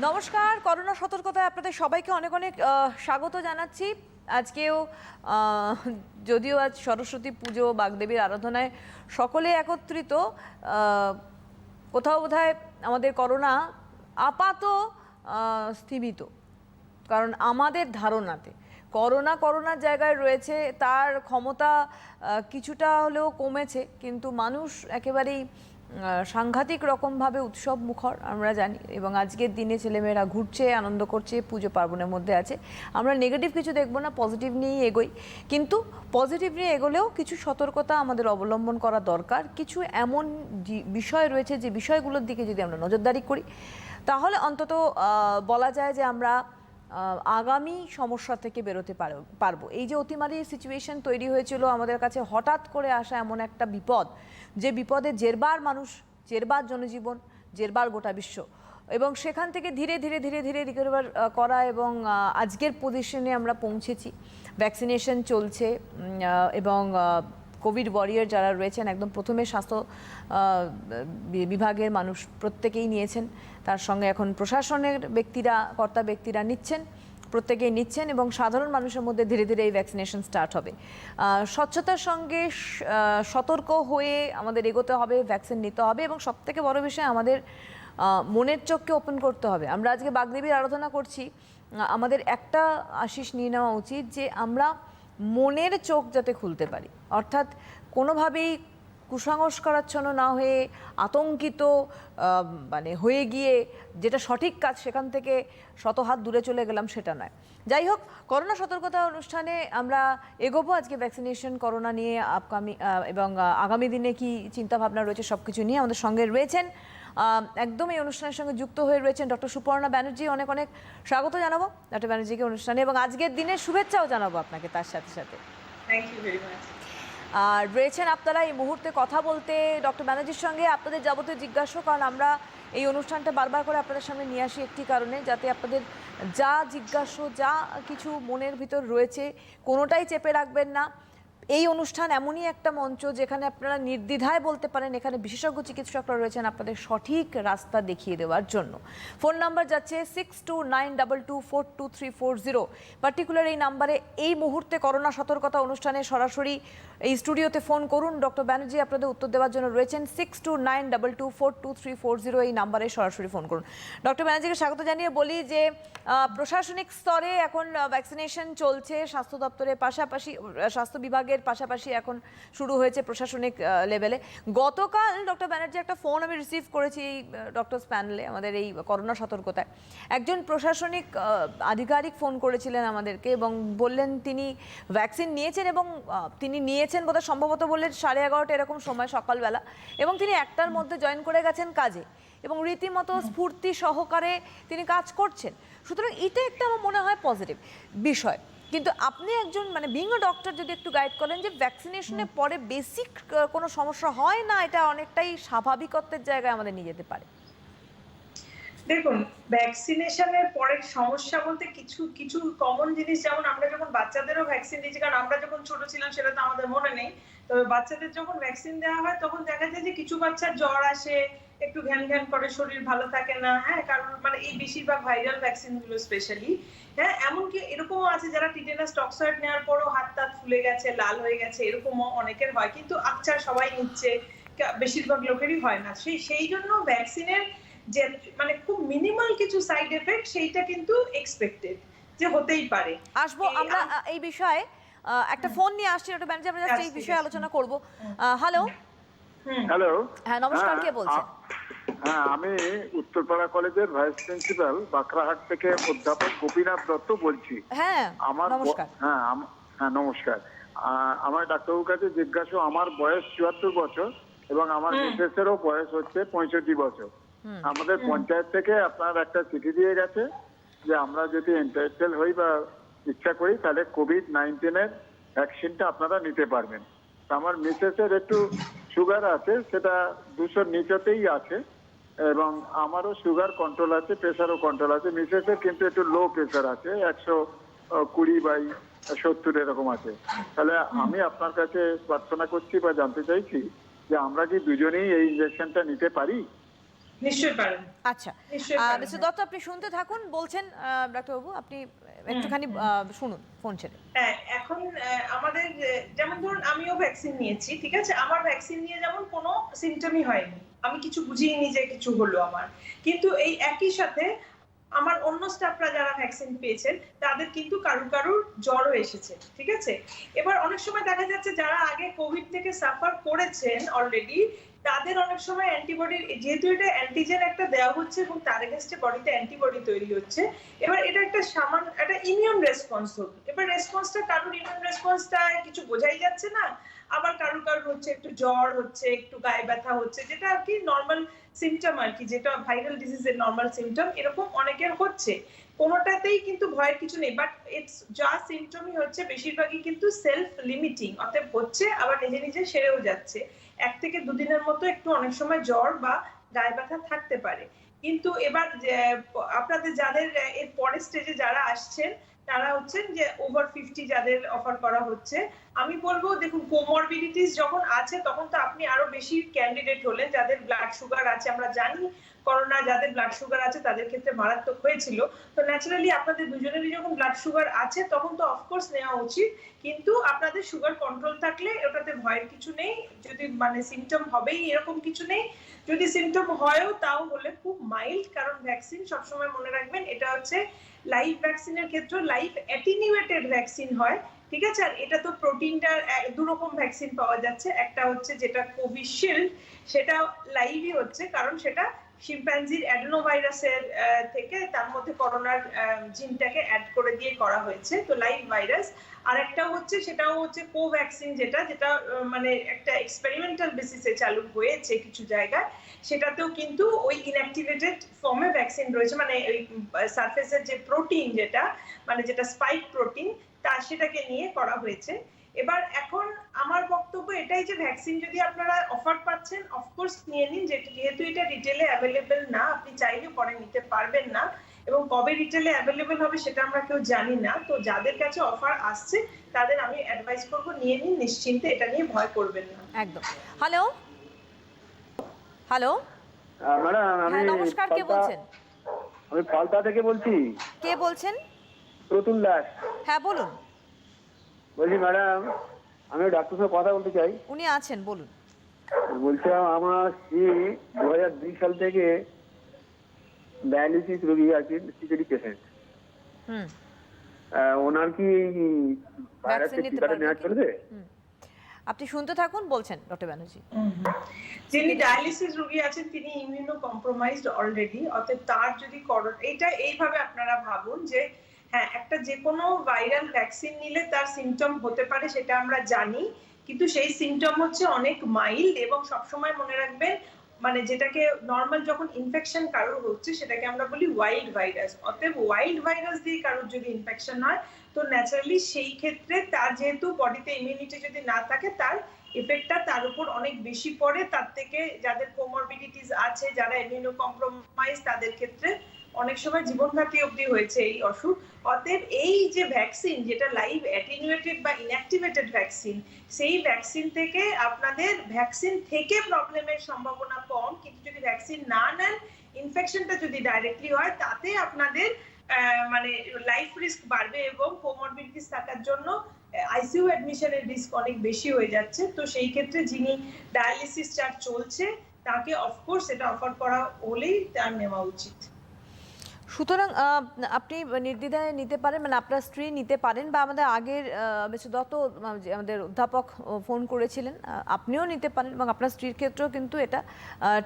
নমস্কার, করোনা সতর্কতায় আপনাদের সবাইকে অনেক অনেক স্বাগত জানাচ্ছি। আজকেও যদিও আজ সরস্বতী পুজো, বাগদেবীর আরাধনায় সকলে একত্রিত, কোথাও বোধহয় আমাদের করোনা আপাত স্থিমিত। কারণ আমাদের ধারণাতে করোনার জায়গায় রয়েছে, তার ক্ষমতা কিছুটা হলেও কমেছে, কিন্তু মানুষ একেবারেই সাংঘাতিক রকমভাবে উৎসব মুখর আমরা জানি। এবং আজকের দিনে ছেলেমেয়েরা ঘুরছে, আনন্দ করছে, পুজো পার্বণের মধ্যে আছে। আমরা নেগেটিভ কিছু দেখবো না, পজিটিভ নিয়েই এগোই। কিন্তু পজিটিভ নিয়ে এগোলেও কিছু সতর্কতা আমাদের অবলম্বন করা দরকার। কিছু এমন বিষয় রয়েছে যে বিষয়গুলোর দিকে যদি আমরা নজরদারি করি, তাহলে অন্তত বলা যায় যে আমরা আগামী সমস্যা থেকে বেরোতে পারবো। এই যে অতিমারী সিচুয়েশন তৈরি হয়েছিল আমাদের কাছে, হঠাৎ করে আসা এমন একটা বিপদ, যে বিপদে জেরবার মানুষ, জেরবার জনজীবন, জেরবার গোটা বিশ্ব, এবং সেখান থেকে ধীরে ধীরে ধীরে ধীরে রিকভার করা। এবং আজকের পজিশনে আমরা পৌঁছেছি, ভ্যাকসিনেশন চলছে এবং কোভিড ওয়ারিয়ার যারা রয়েছেন, একদম প্রথমে স্বাস্থ্য বিভাগের মানুষ প্রত্যেকেই নিয়েছেন, তার সঙ্গে এখন প্রশাসনের কর্তা ব্যক্তিরা নিচ্ছেন, প্রত্যেকেই নিচ্ছেন, এবং সাধারণ মানুষের মধ্যে ধীরে ধীরে এই ভ্যাকসিনেশন স্টার্ট হবে। স্বচ্ছতার সঙ্গে সতর্ক হয়ে আমাদের এগোতে হবে, ভ্যাকসিন নিতে হবে, এবং সবথেকে বড় বিষয় আমাদের মনের চোখকে ওপেন করতে হবে। আমরা আজকে বাগদেবীর আরাধনা করছি, আমাদের একটা আশিস নিয়ে নেওয়া উচিত যে আমরা মনের চোখ যাতে খুলতে পারি, অর্থাৎ কোনোভাবেই কুসংস্কারাচ্ছন্ন না হয়ে আতঙ্কিত হয়ে গিয়ে যেটা সঠিক কাজ সেখান থেকে শত হাত দূরে চলে গেলাম, সেটা নয়। যাই হোক, করোনা সতর্কতা অনুষ্ঠানে আমরা এগোবো আজকে ভ্যাকসিনেশন, করোনা নিয়ে এবং আগামী দিনে কি চিন্তাভাবনা রয়েছে সব কিছু নিয়ে আমাদের সঙ্গে রয়েছেন, একদম এই অনুষ্ঠানের সঙ্গে যুক্ত হয়ে রয়েছেন ডক্টর সুপর্ণা ব্যানার্জি। অনেক অনেক স্বাগত জানাবো ডক্টর ব্যানার্জিকে অনুষ্ঠানে, এবং আজকের দিনের শুভেচ্ছাও জানাবো আপনাকে তার সাথে সাথে। Thank you very much. আর রয়েছেন আপনারা এই মুহূর্তে কথা বলতে ডক্টর ব্যানার্জির সঙ্গে আপনাদের যাবতীয় জিজ্ঞাসা, কারণ আমরা এই অনুষ্ঠানটা বারবার করে আপনাদের সামনে নিয়ে আসি একটি কারণে, যাতে আপনাদের যা জিজ্ঞাসা, যা কিছু মনের ভিতর রয়েছে, কোনোটাই চেপে রাখবেন না। এই অনুষ্ঠান এমনই একটা মঞ্চ যেখানে আপনারা নির্দ্বিধায় বলতে পারেন, এখানে বিশেষজ্ঞ চিকিৎসকরা রয়েছেন আপনাদের সঠিক রাস্তা দেখিয়ে দেওয়ার জন্য। ফোন নাম্বার যাচ্ছে 6292242340। পার্টিকুলার এই নাম্বারে এই মুহূর্তে করোনা সতর্কতা অনুষ্ঠানে সরাসরি এই স্টুডিওতে ফোন করুন। ডক্টর ব্যানার্জি আপনাদের উত্তর দেওয়ার জন্য রয়েছেন। 6292242340 এই নাম্বারে সরাসরি ফোন করুন। ডক্টর ব্যানার্জিকে স্বাগত জানিয়ে বলি যে প্রশাসনিক স্তরে এখন ভ্যাকসিনেশন চলছে, স্বাস্থ্য দপ্তরের পাশাপাশি, স্বাস্থ্য বিভাগের পাশাপাশি এখন শুরু হয়েছে প্রশাসনিক লেভেলে। গতকাল ডক্টর ব্যানার্জি একটা ফোন আমি রিসিভ করেছি এই ডক্টরস প্যানেলে, আমাদের এই করোনা সতর্কতায় একজন প্রশাসনিক আধিকারিক ফোন করেছিলেন আমাদেরকে এবং বললেন তিনি ভ্যাকসিন নিয়েছেন, এবং তিনি নিয়েছেন বোধহয় সম্ভবত বললেন 11:30 এরকম সময় সকালবেলা, এবং তিনি 1টার মধ্যে জয়েন করে গেছেন কাজে, এবং রীতিমতো স্ফূর্তি সহকারে তিনি কাজ করছেন। সুতরাং এটা একটা আমার মনে হয় পজিটিভ বিষয়। কিন্তু আপনি একজন বিইং আ ডক্টর যদি একটু গাইড করেন যে ভ্যাকসিনেশনের পরে বেসিক কোনো সমস্যা হয় না, এটা অনেকটাই স্বাভাবিকত্বের জায়গায় আমাদের নিয়ে যেতে পারে। দেখুন, ভ্যাকসিনেশনের পরে সমস্যা বলতে কিছু কিছু কমন জিনিস, যেমন আমরা যখন বাচ্চাদেরও ভ্যাকসিন দিয়েছি, কারণ আমরা যখন ছোট ছিলাম সেটা তো আমাদের মনে নেই, তবে বাচ্চাদের যখন ভ্যাকসিন দেওয়া হয় তখন দেখা যায় যে কিছু বাচ্চার জ্বর আসে, একটু ঘ্যান ঘ্যান করে, শরীর ভালো থাকে না। হ্যাঁ, কারণ এই বেশিরভাগ ভাইরাল ভ্যাকসিন গুলো স্পেশালি, হ্যাঁ, এমনকি এরকমও আছে যারা টিটেনাস টক্সয়েড নেওয়ার পরও হাত টাত ফুলে গেছে, লাল হয়ে গেছে, এরকমও অনেকের হয়। কিন্তু আচ্ছা, সবাই নিচ্ছে, বেশিরভাগ লোকেরই হয় না। সেই জন্য ভ্যাকসিনের যে খুব মিনিমাল কিছু সাইড এফেক্ট, সেইটা কিন্তু এক্সপেক্টেড যে হতেই পারে। আসবো আমরা এই বিষয়ে, একটা ফোন নিয়ে আসছি ডক্টর ব্যানার্জি, আমরা জাস্ট এই বিষয়ে আলোচনা করব। হ্যালো। হ্যালো। হ্যাঁ, নমস্কার, কে বলছেন? হ্যাঁ, আমি উত্তরপাড়া কলেজের ভাইস প্রিন্সিপাল বাঁকড়াহাট থেকে অধ্যাপক গোপীনাথ দত্ত বলছি। হ্যাঁ, নমস্কার। হ্যাঁ, নমস্কার। আমার ডাক্তারবাবুর কাছে জিজ্ঞাসা, আমার বয়স 74 বছর এবং আমার মিসেসেরও বয়স হচ্ছে 65 বছর। আমাদের পঞ্চায়েত থেকে আপনার একটা চিঠি দিয়ে গেছে যে আমরা যদি এন্টাইটেল হই বা ইচ্ছা করি, তাহলে কোভিড-19 ভ্যাকসিনটা আপনারা নিতে পারবেন। আমার মিসেসের একটু সুগার আছে, সেটা 200 নিচেতেই আছে, এবং আমারও সুগার কন্ট্রোল আছে, প্রেসারও কন্ট্রোল আছে। মিসেসের কিন্তু একটু লো প্রেসার আছে, 120/70 এরকম আছে। তাহলে আমি আপনার কাছে প্রার্থনা করছি বা জানতে চাইছি যে আমরা কি দুজনেই এই ইনজেকশনটা নিতে পারি? নিশ্চয়ই পারেন, আচ্ছা, নিশ্চয়ই পারেন। মিস্টার দত্ত আপনি শুনতে থাকুন, বলছেন ডাক্তারবাবু আপনি একটুখানি শুনুন ফোন ছেড়ে। হ্যাঁ, এখন আমাদের যেমন ধরুন আমিও ভ্যাকসিন নিয়েছি, ঠিক আছে? আমার ভ্যাকসিন নিয়ে যেমন কোনো সিম্পটমই হয়নি, আমি কিছু বুঝিনি যে কিছু হলো আমার, কিন্তু এই একই সাথে আমার অন্য স্টাফরা যারা ভ্যাকসিন পেয়েছেন তাদের কিন্তু কারুর জ্বরও এসেছে, ঠিক আছে? এবার অনেক সময় দেখা যাচ্ছে যারা আগে কোভিড থেকে সাফার করেছেন অলরেডি, তাদের অনেক সময় অ্যান্টিবডি, যেহেতু এটা অ্যান্টিজেন একটা দেওয়া হচ্ছে এবং তার এগেইনস্টে বডিতে অ্যান্টিবডি তৈরি হচ্ছে, এবার এটা একটা সামান্য একটা ইমিউন রেসপন্স হবে। এবার রেসপন্সটা কারোর ইমিউন রেসপন্সটা কিছু বোঝাই যাচ্ছে না, আবার কারুর হচ্ছে একটু জ্বর হচ্ছে, একটু গায়ে ব্যথা হচ্ছে, যেটা আর কি নর্মাল সিমটম আর কি, যেটা ভাইরাল ডিজিজের নর্মাল সিমটম, এরকম অনেকের হচ্ছে। কোনোটাতেই কিন্তু ভয়ের কিছু নেই, বাট ইটস যা সিমটমই হচ্ছে বেশিরভাগই কিন্তু সেলফ লিমিটিং, অতএব হচ্ছে আবার নিজে নিজে সেরেও যাচ্ছে। 1 থেকে 2 দিনের মতো একটু অনেক সময় জ্বর বা গায়ে ব্যথা থাকতে পারে। কিন্তু এবার আপনাদের যাদের এর পরের স্টেজে যারা আসছেন তারা হচ্ছেন যে ওভার 50 যাদের অফার করা হচ্ছে, আমি বলবো দেখুন কোমরবিডিটিস যখন আছে তখন তো আপনি আরো বেশি ক্যান্ডিডেট হলেন। যাদের ব্লাড সুগার আছে, আমরা জানি করোনা যাদের ব্লাড সুগার আছে তাদের ক্ষেত্রে মারাত্মক হয়েছিল, তো ন্যাচারালি আপনাদের দুজনেরই যখন ব্লাড সুগার আছে তখন তো অফকোর্স নেওয়া উচিত, কিন্তু আপনাদের সুগার কন্ট্রোল থাকলে ওটাতে ভয়ের কিছু নেই। যদি মানে সিমটম হবেই এরকম কিছু নেই, যদি সিমটম হয়ও তাও হলে খুব মাইল্ড, কারণ ভ্যাকসিন সবসময় মনে রাখবেন এটা হচ্ছে লাইভ ভ্যাকসিনের ক্ষেত্রে লাইভ অ্যাটিনিউয়েটেড ভ্যাকসিন হয়, ঠিক আছে? আর এটা তো প্রোটিনটার দু রকম ভ্যাকসিন পাওয়া যাচ্ছে, একটা হচ্ছে যেটা কোভিশিল্ড, সেটা লাইভই হচ্ছে কারণ সেটা শিম্পাঞ্জির অ্যাডেনোভাইরাসের থেকে তার মধ্যে করোনার জিনটাকে অ্যাড করে দিয়ে করা হয়েছে, তো লাইভ ভাইরাস। আর একটা হচ্ছে সেটাও হচ্ছে কোভ্যাক্সিন, যেটা মানে একটা এক্সপেরিমেন্টাল বেসিসে চালু হয়েছে কিছু জায়গায়, সেটাতেও কিন্তু ওই ইনঅ্যাক্টিভেটেড ফর্মে ভ্যাকসিন রয়েছে, মানে ওই সারফেসের যে প্রোটিন যেটা স্পাইক প্রোটিন তা সেটাকে নিয়ে করা হয়েছে। এবার এখন আমার বক্তব্য এটাই যে ভ্যাকসিন যদি আপনারা অফার পাচ্ছেন অফকোর্স নিয়ে নিন, যেহেতু এটা রিটেলে অ্যাভেলেবেল না, আপনি চাইলে পরে নিতে পারবেন না, এবং কবে রিটেলে অ্যাভেলেবেল হবে সেটা আমরা কেউ জানি না। তো যাদের কাছে অফার আসছে তাদের আমি অ্যাডভাইস করব নিয়ে নিন নিশ্চিন্তে, এটা নিয়ে ভয় করবেন না। একদম। হ্যালো হ্যালো, ম্যাডাম হ্যাঁ নমস্কার, কে বলছেন? আমি ফলতা থেকে বলছি। কে বলছেন? প্রতুল দাস হ্যাঁ বলুন। বলছি ম্যাডাম, আমি ডাক্তার সঙ্গে কথা বলতে চাই। উনি আছেন, বলুন। বলছিলাম আমার স্ত্রী 2002 সাল থেকে ডায়ালিসিস রোগী আছেন, সিকিউরিটি পেশেন্ট। ওনার কি ভাইরাসের টিকাটা নেওয়া চলবে? আপনি শুনতে থাকুন, বলছেন ডক্টর ব্যানার্জি। যিনি ডায়ালিসিস রোগী আছেন তিনি ইমিউনো কম্প্রোমাইজড অলরেডি, অতএব তার যদি এটা এইভাবে আপনারা ভাবুন যে হ্যাঁ একটা যে কোনো ভাইরাল ভ্যাকসিন নিলে তার সিমটম হতে পারে, সেটা আমরা জানি, কিন্তু সেই সিমটম হচ্ছে অনেক মাইল্ড, এবং সবসময় মনে রাখবেন মানে যেটাকে নর্মাল যখন ইনফেকশন কারোর হচ্ছে সেটাকে আমরা বলি ওয়াইল্ড ভাইরাস, অতএব ওয়াইল্ড ভাইরাস দিয়ে কারোর যদি ইনফেকশন হয় তো ন্যাচারালি সেই ক্ষেত্রে তার যেহেতু বডিতে ইমিউনিটি যদি না থাকে তার এফেক্টটা তার উপর অনেক বেশি পড়ে, তার থেকে যাদের কোমরবিডিটিস আছে, যারা ইমিউনো কম্প্রোমাইজ, তাদের ক্ষেত্রে অনেক সময় জীবনঘাতী অবধি হয়েছে এই অসুখ। অতএব এই যে ভ্যাকসিন যেটা লাইভ অ্যাটিনিউয়েটেড বা ইনঅ্যাক্টিভেটেড ভ্যাকসিন, সেই ভ্যাকসিন থেকে আপনাদের ভ্যাকসিন থেকে প্রবলেমের সম্ভাবনা কম, কিন্তু যদি ভ্যাকসিন না নেন ইনফেকশনটা যদি ডাইরেক্টলি হয় তাতে আপনাদের মানে লাইফ রিস্ক বাড়বে এবং কোমরবিডিটিস থাকার জন্য আইসিইউ অ্যাডমিশনের রিস্ক অনেক বেশি হয়ে যাচ্ছে। তো সেই ক্ষেত্রে যিনি ডায়ালিসিস চার্জ চলছে তাকে অফকোর্স এটা অফার করা হলেই তার নেওয়া উচিত। সুতরাং আপনি নির্দ্বিধায় নিতে পারেন, মানে আপনার স্ত্রী নিতে পারেন, বা আমাদের আগের মিস্টার দত্ত আমাদের অধ্যাপক ফোন করেছিলেন, আপনিও নিতে পারেন, এবং আপনার স্ত্রীর ক্ষেত্রেও কিন্তু এটা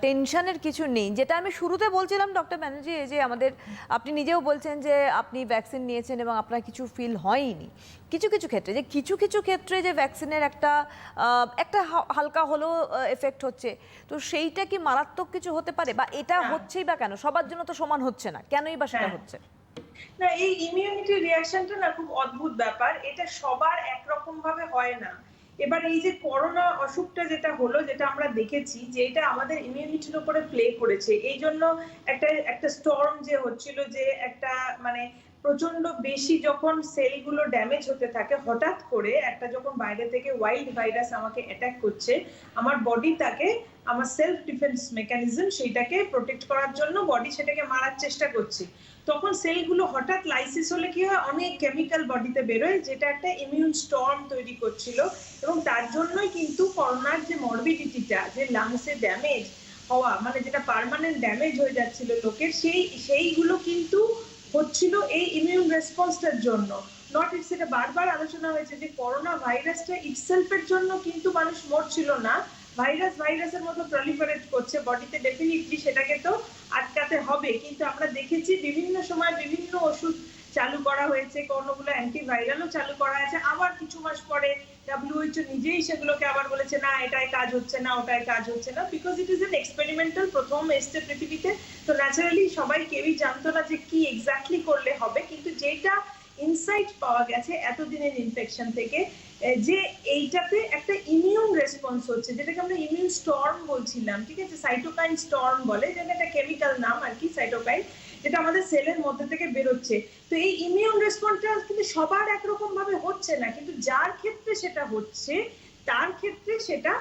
টেনশনের কিছু নেই। যেটা আমি শুরুতে বলছিলাম ডক্টর ব্যানার্জি, এই যে আমাদের আপনি নিজেও বলছেন যে আপনি ভ্যাকসিন নিয়েছেন এবং আপনার কিছু ফিল হয়নি, কিছু কিছু ক্ষেত্রে যে ভ্যাকসিনের একটা হালকা হলেও এফেক্ট হচ্ছে, তো সেইটা কি মারাত্মক কিছু হতে পারে, বা এটা হচ্ছেই বা কেন? সবার জন্য তো সমান হচ্ছে না, কেনই বা সেটা হচ্ছে না? এই ইমিউনিটি রিঅ্যাকশনটা না খুব অদ্ভুত ব্যাপার, এটা সবার একরকম ভাবে হয় না। এবার এই যে করোনা অসুখটা যেটা হলো, যেটা আমরা দেখেছি যে এটা আমাদের ইমিউনিটির উপরে প্লে করেছে, এই জন্য একটা স্টর্ম যে হচ্ছিল, যে একটা মানে প্রচন্ড বেশি যখন সেলগুলো ড্যামেজ হতে থাকে, হঠাৎ করে একটা যখন বাইরে থেকে ওয়াইল্ড ভাইরাস আমাকে অ্যাটাক করছে, আমার বডি তাকে, আমার সেলফ ডিফেন্স মেকানিজম সেইটাকে প্রোটেক্ট করার জন্য বডি সেটাকে মারার চেষ্টা করছে। তখন সেলগুলো হঠাৎ লাইসিস হলে কি হয়, অনেক কেমিক্যাল বডিতে বেরোয় যেটা একটা ইমিউন স্টর্ম তৈরি করছিল, এবং তার জন্যই কিন্তু করোনার যে মরবিডিটিটা, যে লাংসে ড্যামেজ হওয়া, মানে যেটা পার্মানেন্ট ড্যামেজ হয়ে যাচ্ছিল লোকের, সেইগুলো কিন্তু হচ্ছিল এই ইমিউন রেসপন্সটার জন্য। নট ইটস, এটা বারবার আলোচনা হয়েছে যে করোনা ভাইরাসটা ইটসেলফের জন্য কিন্তু মানুষ মরছিল না, ভাইরাসের মতো প্রলিফারেট করছে বডিতে, ডেফিনেটলি সেটাকে তো আটকাতে হবে। কিন্তু আমরা দেখেছি বিভিন্ন সময় বিভিন্ন ওষুধ চালু করা হয়েছে, কোনোগুলো অ্যান্টিভাইরালও চালু করা আছে, আবার কিছু মাস পরে WHO নিজেই সেগুলোকে আবার বলেছে না এটাই কাজ হচ্ছে না, ওটাই কাজ হচ্ছে না, because it is an experimental, প্রথম এসছে পৃথিবীতে, তো ন্যাচারালি সবাই কেউই জানতো না যে কি এক্স্যাক্টলি করলে হবে। কিন্তু যেটা ইনসাইট পাওয়া গেছে এতদিনের ইনফেকশন থেকে, যে এইটাতে একটা ইমিউন রেসপন্স হচ্ছে, যেটাকে আমরা ইমিউন স্টর্ম বলছিলাম, ঠিক আছে, সাইটোকাইন স্টর্ম বলে, যেটা একটা কেমিক্যাল নাম আর কি, সাইটোকাইন, যেটা আমাদের সেলের মধ্যে থেকে বেরোচ্ছে। তো এই ইমিউন রেসপন্সটা কিন্তু সবার একরকম ভাবে হচ্ছে না, কিন্তু যার ক্ষেত্রে সেটা হচ্ছে তার ক্ষেত্রে সেটা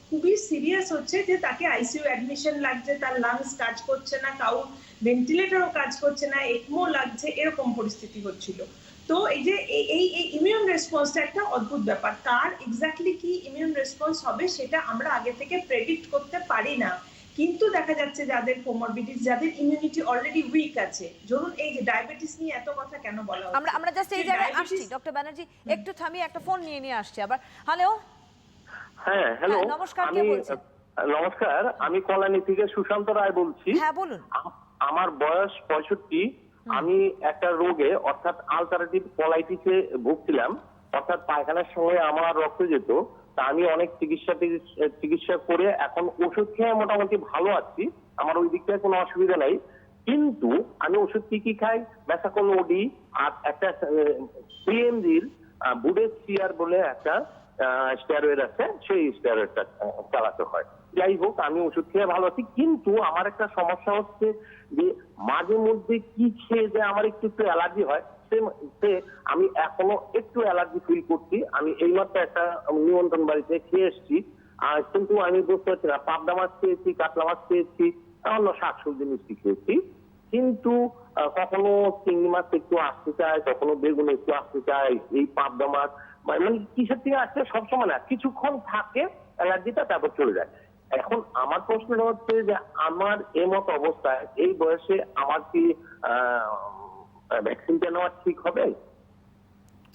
খুবই সিরিয়াস হচ্ছে, যে তাকে আইসিইউ অ্যাডমিশন লাগছে, তার লাংস কাজ করছে না, কারোর ভেন্টিলেটরও কাজ করছে না, একমো লাগছে, এরকম পরিস্থিতি হচ্ছিল। তো এই যে এই ইমিউন রেসপন্সটা একটা অদ্ভুত ব্যাপার, কার এক্স্যাক্টলি কি ইমিউন রেসপন্স হবে সেটা আমরা আগে থেকে প্রেডিক্ট করতে পারি না। কিন্তু দেখা যাচ্ছে যাদের কোমরবিডিস, যাদের ইমিউনিটি অলরেডি উইক আছে, ধরুন এই যে ডায়াবেটিস নিয়ে এত কথা কেন বলা হচ্ছে, আমরা জাস্ট এই জায়গায় আসছি ডক্টর ব্যানার্জি, একটু থামিয়ে একটা ফোন নিয়ে আসছি আবার। হ্যালো। হ্যাঁ, হ্যালো, নমস্কার, কে বলছেন? নমস্কার, আমি কল্যাণী থেকে সুশান্ত রায় বলছি। হ্যাঁ বলুন। আমার বয়স 65। আমি একটা রোগে অর্থাৎ আলসারেটিভ কোলাইটিসে ভুগছিলাম, অর্থাৎ পায়খানার সময় আমার রক্ত যেত। তা আমি অনেক চিকিৎসা করে এখন ওষুধ খেয়ে মোটামুটি ভালো আছি, আমার ওই দিকটায় কোনো অসুবিধা নাই। কিন্তু আমি ওষুধ কি খাই, ম্যাসাকোল ওডি আর একটা সিএমজির বুডেসিয়ার বলে একটা স্টেরয়েড আছে, সেই স্টেরয়েডটা চালাতে হয়। যাই হোক, আমি ওষুধ খেয়ে ভালো আছি, কিন্তু আমার একটা সমস্যা হচ্ছে যে মাঝে মধ্যে কি খেয়ে যে আমার একটু অ্যালার্জি হয়, সে আমি এখনো একটু অ্যালার্জি ফিল করছি। আমি এইমাত্র একটা নিমন্ত্রণ বাড়িতে খেয়ে এসেছি, কিন্তু আমি বুঝতে পারছি না, পাবদা মাছ খেয়েছি, কাতলা মাছ খেয়েছি, অন্য শাকসবজি মিষ্টি খেয়েছি, কিন্তু কখনো চিংড়ি মাছ একটু আসতে চায়, কখনো বেগুন একটু আসতে চায়, এই পাবদা মাছ মানে কিসের থেকে আসছে সবসময় না, কিছুক্ষণ থাকে অ্যালার্জিটা, তারপর চলে যায়। এখন আমার প্রশ্নটা হচ্ছে যে আমার এমত অবস্থায় এই বয়সে আমার কি ভ্যাকসিনটা নেওয়া ঠিক হবে?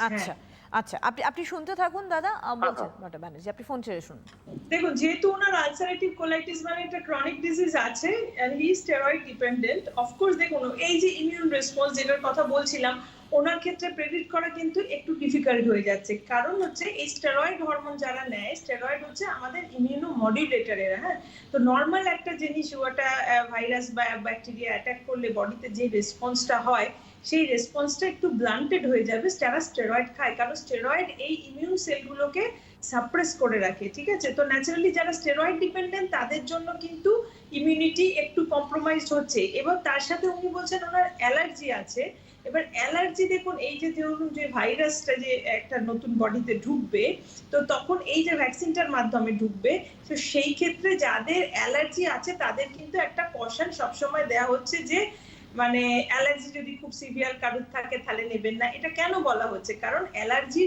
আচ্ছা আচ্ছা, আপনি শুনতে থাকুন দাদা, বলছেন ডক্টর ব্যানার্জি, আপনি ফোন ছেড়ে শুনুন। দেখুন, যেহেতু ওনার আলসারেটিভ কোলাইটিস মানে একটা ক্রনিক ডিজিজ আছে, and he steroid dependent, of course দেখুন এই যে ইমিউন রেসপন্স যেটার কথা বলছিলাম, ওনার ক্ষেত্রে প্রেডিক্ট করা কিন্তু একটু ডিফিকাল্ট হয়ে যাচ্ছে। কারণ হচ্ছে এই স্টেরয়েড হরমোন যারা নেয়, স্টেরয়েড হচ্ছে আমাদের ইমিউনো মডিউলেটর। হ্যাঁ, তো নর্মাল একটা জিনিস, ওটা ভাইরাস বা ব্যাকটেরিয়া অ্যাটাক করলে বডিতে যে রেসপন্সটা হয়, সেই রেসপন্সটা একটু ব্লান্টেড হয়ে যাবে যারা স্টেরয়েড খায়, কারণ স্টেরয়েড এই ইমিউন সেলগুলোকে সাপ্রেস করে রাখে, ঠিক আছে। তো ন্যাচারালি যারা স্টেরয়েড ডিপেন্ডেন্ট তাদের জন্য কিন্তু ইমিউনিটি একটু কম্প্রোমাইজ হচ্ছে। এবার তার সাথে উনি বলছেন ওনার অ্যালার্জি আছে। এবার অ্যালার্জি দেখুন, এই যে ধরুন যে ভাইরাসটা যে একটা নতুন বডিতে ঢুকবে, তো তখন এই যে ভ্যাকসিনটার মাধ্যমে ঢুকবে, তো সেই ক্ষেত্রে যাদের অ্যালার্জি আছে তাদের কিন্তু একটা কশন সবসময় দেওয়া হচ্ছে যে মানে অ্যালার্জি যদি খুব সিভিয়ার কারোর থাকে তাহলে নেবেন না। এটা কেন বলা হচ্ছে, কারণ অ্যালার্জি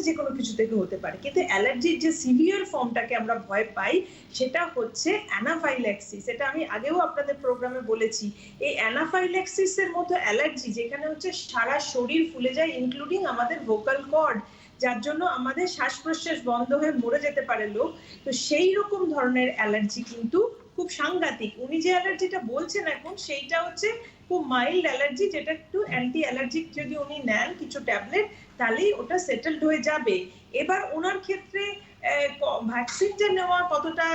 যে কোনো কিছু থেকে হতে পারে, কিন্তু অ্যালার্জির যে সিভিয়ার ফর্মটাকে আমরা ভয় পাই সেটা হচ্ছে অ্যানাফাইল্যাক্সিস। এটা আমি আগেও আপনাদের প্রোগ্রামে বলেছি। এই অ্যানাফাইল্যাক্সিসের মতো অ্যালার্জি, যেখানে হচ্ছে সারা শরীর ফুলে যায় ইনক্লুডিং আমাদের ভোকাল কর্ড, যার জন্য আমাদের শ্বাস প্রশ্বাস বন্ধ হয়ে মরে যেতে পারে লোক। তো সেই রকম ধরনের অ্যালার্জি কিন্তু খুব সাংঘাতিক। উনি যে অ্যালার্জিটা বলছেন এখন, সেইটা হচ্ছে খুব মাইল্ড অ্যালার্জি, যেটা একটু অ্যান্টি অ্যালার্জিক যদি উনি নেন কিছু ট্যাবলেট, তাহলেই ওটা সেটেলড হয়ে যাবে। এবার ওনার ক্ষেত্রে ভ্যাকসিনটা নেওয়া কতটা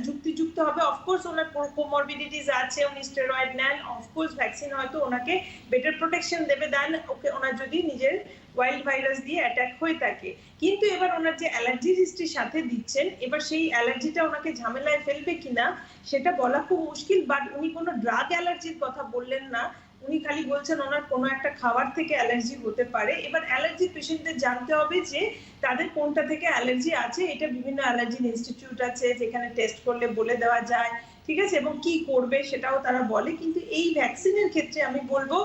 যুক্তিযুক্ত হবে, অফকোর্স ওনার কোমরবিডিটিস আছে, উনি স্টেরয়েড নেন, অফকোর্স ভ্যাকসিন হয়তো ওনাকে বেটার প্রোটেকশন দেবে দেন ওকে, ওনার যদি নিজের ওয়াইল্ড ভাইরাস দিয়ে অ্যাটাক হয়ে থাকে। কিন্তু এবার ওনার যে অ্যালার্জি হিস্ট্রির সাথে দিচ্ছেন, এবার সেই অ্যালার্জিটা ওনাকে ঝামেলায় ফেলবে কিনা সেটা বলা খুব মুশকিল। বাট উনি কোনো ড্রাগ অ্যালার্জির কথা বললেন না, উনি খালি বলছেন ওনার কোনো একটা খাবার থেকে অ্যালার্জি হতে পারে। এবার অ্যালার্জি পেশেন্টদের জানতে হবে যে তাদের কোনটা থেকে অ্যালার্জি আছে। এটা বিভিন্ন অ্যালার্জি ইনস্টিটিউট আছে যেখানে টেস্ট করলে বলে দেওয়া যায়, ঠিক আছে, এবং কি করবে সেটাও তারা বলে। কিন্তু এই ভ্যাকসিনের ক্ষেত্রে আমি বলবো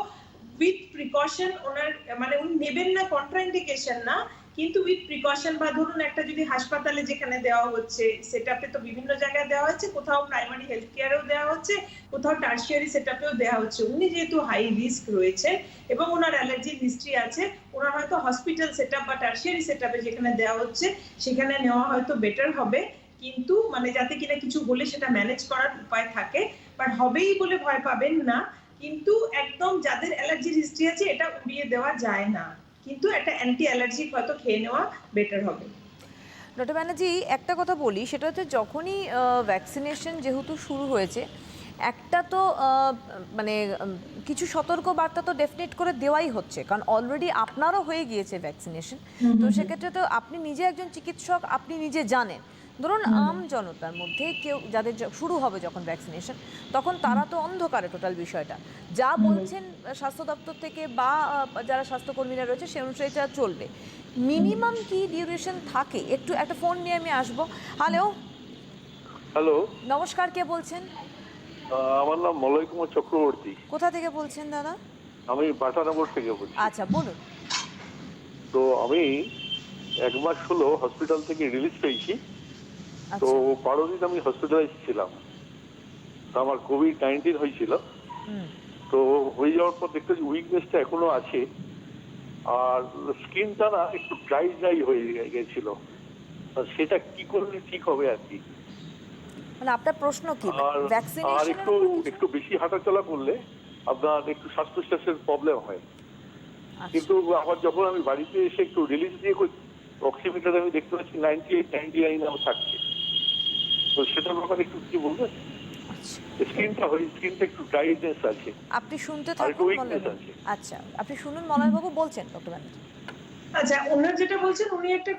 উইথ প্রিকশন, ওনার মানে উনি নেবেন না কন্ট্রাইন্ডিকেশন না, কিন্তু উইথ প্রিকশন, বা ধরুন একটা যদি হাসপাতালে যেখানে দেওয়া হচ্ছে, সেটআপে তো বিভিন্ন জায়গায় দেওয়া হচ্ছে, কোথাও প্রাইমারি হেলথ কেয়ারেও দেওয়া হচ্ছে, কোথাও টার্সিয়ারি সেটআপেও দেওয়া হচ্ছে। উনি যেহেতু হাই রিস্ক রয়েছে এবং ওনার অ্যালার্জির হিস্ট্রি আছে, ওনার হয়তো হসপিটাল সেটআপ বা টার্সিয়ারি সেটআপে যেখানে দেওয়া হচ্ছে সেখানে নেওয়া হয়তো বেটার হবে। কিন্তু মানে যাতে কিনা কিছু হলে সেটা ম্যানেজ করার উপায় থাকে। বাট হবেই বলে ভয় পাবেন না, কিন্তু একদম যাদের অ্যালার্জির হিস্ট্রি আছে এটা উড়িয়ে দেওয়া যায় না, কিন্তু একটা অ্যান্টি অ্যালার্জিক হয়তো খেয়ে নেওয়া বেটার হবে। ডক্টর ব্যানার্জি, একটা কথা বলি, সেটা হচ্ছে যখনই ভ্যাকসিনেশন যেহেতু শুরু হয়েছে, একটা তো মানে কিছু সতর্ক বার্তা তো ডেফিনেট করে দেওয়াই হচ্ছে, কারণ অলরেডি আপনারও হয়ে গিয়েছে ভ্যাকসিনেশন। তো সেক্ষেত্রে তো আপনি নিজে একজন চিকিৎসক, আপনি নিজে জানেন। ধরুন আম জনতার মধ্যে কেউ যাদের শুরু হবে যখন ভ্যাকসিনেশন, তখন তারা তো অন্ধকারে টোটাল বিষয়টা, যা বলছেন স্বাস্থ্য দপ্তর থেকে বা যারা স্বাস্থ্যকর্মীরা রয়েছে সে অনুযায়ী যা চলবে। মিনিমাম কি ডিউরেশন থাকে? একটু একটা ফোন নিয়ে আমি আসবো। হ্যালো, হ্যালো, নমস্কার, কে বলছেন? আমার নাম মলয় কুমার চক্রবর্তী। কোথা থেকে বলছেন দাদা? আমি বাটানগর থেকে বলছি। আচ্ছা, বলুন। তো আমি 1 মাস হলো হসপিটাল থেকে রিলিজ পেয়েছি। তো আচ্ছা। 12 দিন আমি হসপিটালাইজ ছিলাম। তো আমার কোভিড-19 হয়েছিল। হুম। তো হয়ে যাওয়ার পর দেখতে উইকনেসটা এখনো আছে, আর স্কিনটা না একটু ড্রাই ড্রাই হয়ে গেছিল। সেটা কি করলে ঠিক হবে আর কি? মানে আপনার প্রশ্ন কি? আর ভ্যাকসিনেশন একটু বেশি হাঁটাচলা করলে আপনার একটু শ্বাস প্রশ্বাসের প্রবলেম হয়। কিন্তু আবার যখন আমি বাড়িতে এসে একটু রিলিজ দিয়ে অক্সিমিটারে আমি দেখতে পাচ্ছি 98, 99 আমার থাকছে। তো সেটার ব্যাপারে একটু কি বলবেন? স্কিনটা একটু ড্রাইনেস আছে। আপনি শুনতে আর একটু থাকুন উইকনেস মলয়বাবু। আছে। আচ্ছা, আপনি শুনুন, মলয়বাবু বলছেন ডক্টর ব্যানার্জি। আচ্ছা, ওনার যেটা বলছেন, উনি একটা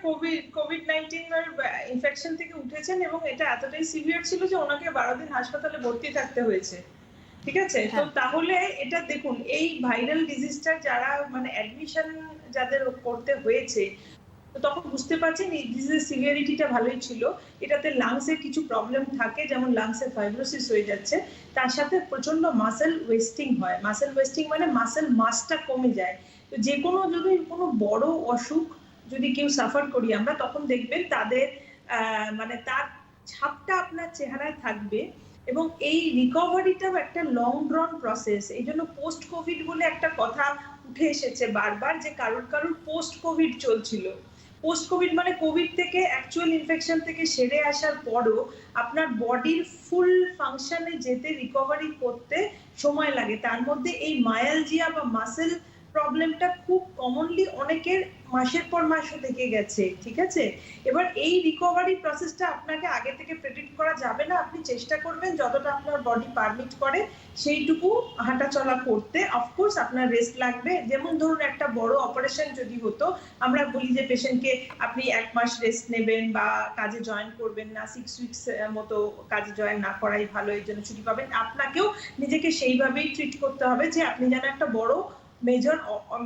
কোভিড-19 এর ইনফেকশন থেকে উঠেছেন এবং এটা এতটাই সিভিয়ার ছিল যে ওনাকে 12 দিন হাসপাতালে ভর্তি থাকতে হয়েছে, ঠিক আছে। তো হ্যাঁ। তাহলে এটা দেখুন, এই ভাইরাল ডিজিজটা যারা মানে অ্যাডমিশন যাদের করতে হয়েছে, তো তখন বুঝতে পারছেন এই ডিজিজের সিভিয়ারিটিটা ভালোই ছিল। এটাতে লাংসের কিছু প্রবলেম থাকে, যেমন লাংসের ফাইব্রোসিস হয়ে যাচ্ছে, তার সাথে প্রচন্ড মাসেল ওয়েস্টিং হয়। মাসেল ওয়েস্টিং মানে মাসেল মাসটা কমে যায়। তো যে কোনো যদি কোনো বড় অসুখ যদি কেউ সাফার করি আমরা, তখন দেখবেন তাদের মানে তার ছাপটা আপনার চেহারায় থাকবে। এবং এই রিকভারিটাও একটা লং ড্রন প্রসেস। এই জন্য পোস্ট কোভিড বলে একটা কথা উঠে এসেছে বারবার, যে কারোর কারোর পোস্ট কোভিড চলছিল। পোস্ট কোভিড মানে কোভিড থেকে অ্যাকচুয়াল ইনফেকশন থেকে সেরে আসার পরও আপনার বডির ফুল ফাংশনে যেতে, রিকভারি করতে সময় লাগে। তার মধ্যে এই মায়ালজিয়া বা মাসেল প্রবলেমটা খুব কমনলি অনেকের মাসের পর মাস থেকে গেছে, ঠিক আছে। এবার এই রিকভারি প্রসেসটা আপনাকে আগে থেকে প্রেডিক্ট করা যাবে না। আপনি চেষ্টা করবেন যতটা আপনার বডি পারমিট করে সেইটুকু হাঁটাচলা করতে। অফকোর্স আপনার রেস্ট লাগবে। যেমন ধরুন একটা বড় অপারেশন যদি হতো, আমরা বলি যে পেশেন্টকে আপনি 1 মাস রেস্ট নেবেন বা কাজে জয়েন করবেন না, 6 উইকস মতো কাজে জয়েন না করাই ভালো, এর জন্য ছুটি পাবেন। আপনাকেও নিজেকে সেইভাবেই ট্রিট করতে হবে যে আপনি যেন একটা বড় মেজর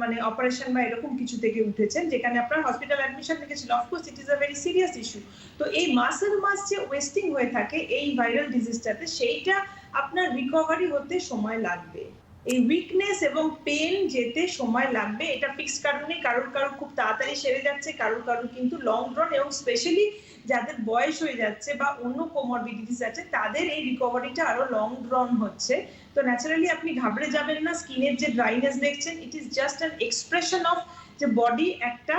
মানে অপারেশন বা এরকম কিছু থেকে উঠেছেন যেখানে আপনার হসপিটাল অ্যাডমিশন লেগেছিল। Of course it is a very serious issue. তো এই মাসেল মাস যে ওয়েস্টিং হয়ে থাকে এই ভাইরাল ডিজিজটাতে, সেইটা আপনার রিকভারি হতে সময় লাগবে। এই উইকনেস এবং পেন যেতে সময় লাগবে। এটা ফিক্স কারণে কারোর কারোর খুব তাড়াতাড়ি সেরে যাচ্ছে, কারোর কারোর কিন্তু লং ড্রন, এবং স্পেশালি যাদের বয়স হয়ে যাচ্ছে বা অন্য কোমরবিডিটিস আছে তাদের এই রিকভারিটা আরো লং ড্রন হচ্ছে। তো ন্যাচারালি আপনি ঘাবড়ে যাবেন না। স্কিনের যে ড্রাইনেস দেখছেন, it is just an expression of যে বডি একটা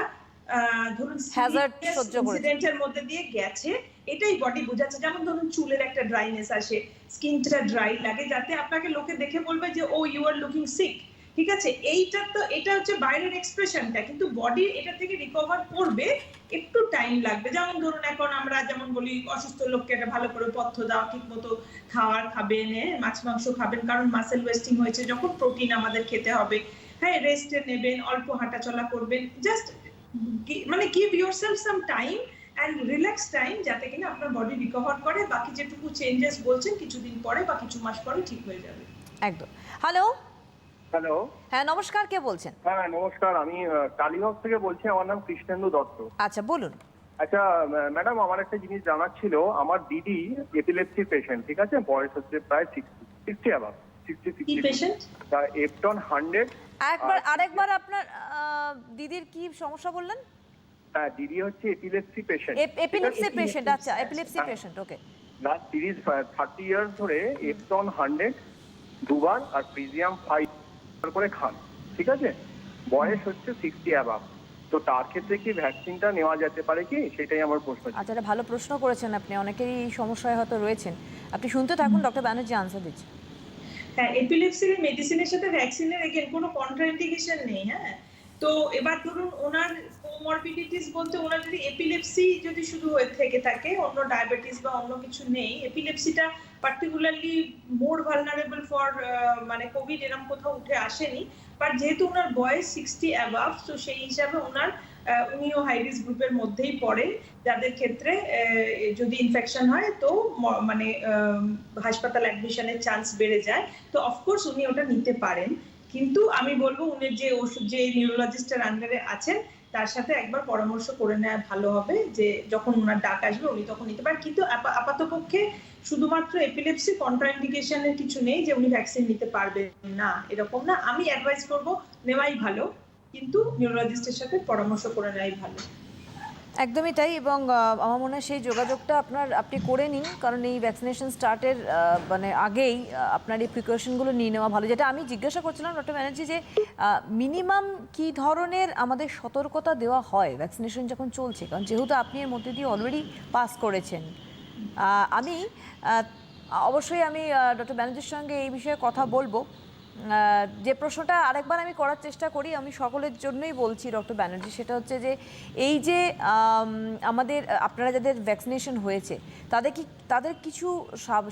ধরুন হ্যাজার্ড সহ্য করেছে, ইনসিডেন্টের মধ্যে দিয়ে গেছে, এটাই বডি বোঝাচ্ছে। যেমন ধরুন চুলের একটা ড্রাইনেস আসে, স্কিনটা ড্রাই লাগে, যাতে আপনাকে লোকে দেখে বলবে যে ও ইউ আর লুকিং সিক, ঠিক আছে। এইটা তো এটা হচ্ছে বাইরের এক্সপ্রেশনটা, কিন্তু বডি এটা থেকে রিকভার করবে, একটু টাইম লাগবে। যেমন ধরুন এখন আমরা যেমন বলি অসুস্থ লোককে একটা ভালো করে পথ্য দাও, ঠিক মতো খাবার খাবেন, মাছ মাংস খাবেন, কারণ মাসেল ওয়েস্টিং হয়েছে যখন প্রোটিন আমাদের খেতে হবে। হ্যাঁ রেস্টে নেবেন, অল্প হাঁটাচলা করবেন, জাস্ট মানে give yourself some time and relax time, যাতে কিনা আপনার বডি রিকভার করে। বাকি যেটুকু চেঞ্জেস বলছেন কিছুদিন পরে বা কিছু মাস পরে ঠিক হয়ে যাবে। একদম। হ্যালো, হ্যালো, হ্যাঁ নমস্কার, কে বলছেন? হ্যাঁ নমস্কার, আমি কালীগঞ্জ থেকে বলছি। আমার নাম কৃষ্ণেন্দু দত্ত। আচ্ছা বলুন। আচ্ছা ম্যাডাম, আমার একটা জিনিস জানার ছিল। আমার দিদি এপিলেপসি পেশেন্ট, ঠিক আছে, বয়স হচ্ছে প্রায় 60 অ্যাবাভ, কি 60 পেশেন্ট? তা এপটন 100। আরেকবার আপনার দিদির কি সমস্যা বললেন? হ্যাঁ, দিদি হচ্ছে এপিলেপসি পেশেন্ট। এপিলেপসি পেশেন্ট, আচ্ছা এপিলেপসি পেশেন্ট, ওকে। লাস্ট 30 ইয়ার্স ধরে এপটন 100 দুবার আর প্রিজিয়াম 5 করে খান, ঠিক আছে। বয়স হচ্ছে 60 অ্যাবাভ। তো তার ক্ষেত্রে কি ভ্যাকসিনটা নেওয়া যেতে পারে কি, সেটাই আমার প্রশ্ন। আচ্ছা, এটা ভালো প্রশ্ন করেছেন আপনি। অনেকেরই এই সমস্যায় হয়তো রয়েছেন। আপনি শুনতে থাকুন, ডক্টর ব্যানার্জি আনসার দিচ্ছে। হ্যাঁ, এপিলেপসির মেডিসিনের সাথে ভ্যাকসিনের এগেন কোনো কন্ট্রাইন্ডিকেশন নেই। হ্যাঁ, তো এবার ধরুন ওনার কোমরবিডিটিস বলতে ওনার যদি এপিলেপসি যদি শুধু হয়ে থেকে থাকে, অন্য ডায়াবেটিস বা অন্য কিছু নেই, এপিলেপসিটা পার্টিকুলারলি মোর ভালনারেবল ফর মানে কোভিড এরকম কোথাও উঠে আসেনি। বাট যেহেতু ওনার বয়স 60 অ্যাবাভ, তো সেই হিসাবে ওনার উনিও হাই রিস্ক গ্রুপের মধ্যেই পড়েন, যাদের ক্ষেত্রে যদি ইনফেকশন হয় তো মানে হাসপাতাল অ্যাডমিশনের চান্স বেড়ে যায়। তো অফকোর্স উনি ওটা নিতে পারেন, কিন্তু আমি বলবো উনি যে ওষুধ যে নিউরোলজিস্টের আন্ডারে আছেন তার সাথে একবার পরামর্শ করে নেওয়া ভালো হবে, যে যখন ওনার ডাক আসবে উনি তখন নিতে পারেন। কিন্তু আপাতপক্ষে শুধুমাত্র এপিলেপসি কন্ট্রাইন্ডিকেশনের কিছু নেই যে উনি ভ্যাকসিন নিতে পারবেন না, এরকম না। আমি অ্যাডভাইস করবো নেওয়াই ভালো, কিন্তু নিউরোলজিস্টের সাথে পরামর্শ করে নেওয়াই ভালো। একদমই তাই। এবং আমার মনে হয় সেই যোগাযোগটা আপনি করে নিন, কারণ এই ভ্যাকসিনেশন স্টার্টের মানে আগেই আপনার এই প্রিকশনগুলো নিয়ে নেওয়া ভালো। যেটা আমি জিজ্ঞাসা করছিলাম ডক্টর ব্যানার্জি, যে মিনিমাম কি ধরনের আমাদের সতর্কতা দেওয়া হয় ভ্যাকসিনেশন যখন চলছে, কারণ যেহেতু আপনি এর মধ্যে দিয়ে অলরেডি পাস করেছেন। আমি অবশ্যই ডক্টর ব্যানার্জির সঙ্গে এই বিষয়ে কথা বলবো। যে প্রশ্নটা আরেকবার আমি করার চেষ্টা করি, আমি সকলের জন্যই বলছি ডক্টর ব্যানার্জি, সেটা হচ্ছে যে এই যে আমাদের আপনারা যাদের ভ্যাকসিনেশন হয়েছে তাদের কিছু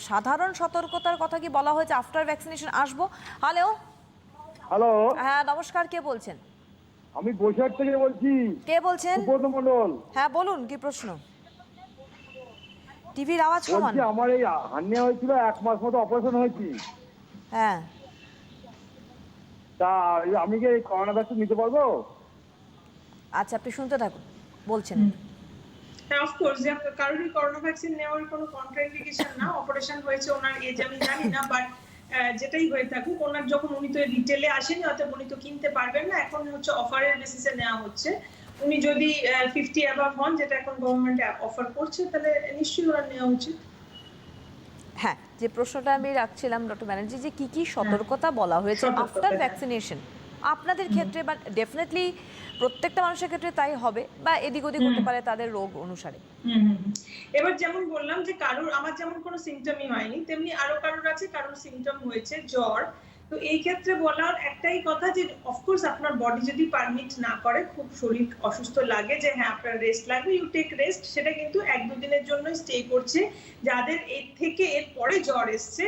সাধারণ সতর্কতার কথা কি বলা হয়েছে আফটার ভ্যাকসিনেশন? আসবো। হ্যালো, হ্যালো, হ্যাঁ নমস্কার, কে বলছেন? আমি বসিরহাট থেকে বলছি। কে বলছেন? সুব্রত মণ্ডল। হ্যাঁ বলুন, কি প্রশ্ন? টিভির আওয়াজ কমান। বলছি আমার এই হার্নিয়া হয়েছিল, 1 মাস মতো অপারেশন হয়েছি। হ্যাঁ, তা আমি কি এই করোনা ভ্যাকসিন নিতে পারবো? আচ্ছা আপনি শুনতে থাকুন, বলছেন। হ্যাঁ, অফকোর্স, যে কারোরই করোনা ভ্যাকসিন নেওয়ার কোনো কন্ট্রাইন্ডিকেশন না। অপারেশন হয়েছে, ওনার এজ আমি জানি না, বাট যেটাই হয়ে থাকুক, ওনার যখন উনি তো রিটেলে আসেনি, অতএব উনি তো কিনতে পারবেন না। এখন হচ্ছে অফারের বেসিসে নেওয়া হচ্ছে। উনি যদি 50 অ্যাবাভ হন, যেটা এখন গভর্নমেন্ট অফার করছে, তাহলে নিশ্চয়ই ওনার নেওয়া উচিত। হ্যাঁ, যে প্রশ্নটা আমি রাখছিলাম ডক্টর ব্যানার্জি, যে কি কি সতর্কতা বলা হয়েছে আফটার ভ্যাকসিনেশন আপনাদের ক্ষেত্রে, বা ডেফিনেটলি প্রত্যেকটা মানুষের ক্ষেত্রে তাই হবে, বা এদিক ওদিক হতে পারে তাদের রোগ অনুসারে। এবার যেমন বললাম যে আমার যেমন কোনো সিমটমই হয়নি, তেমনি আরো কারোর আছে, কারোর সিমটম হয়েছে জ্বর। তো এই ক্ষেত্রে বলার একটাই কথা যে অফকোর্স আপনার বডি যদি পারমিট না করে, খুব শরীর অসুস্থ লাগে, যে হ্যাঁ আপনার রেস্ট লাগবে, ইউ টেক রেস্ট। সেটা কিন্তু 1-2 দিনের জন্য স্টে করছে। যাদের এর থেকে এর পরে জ্বর এসছে,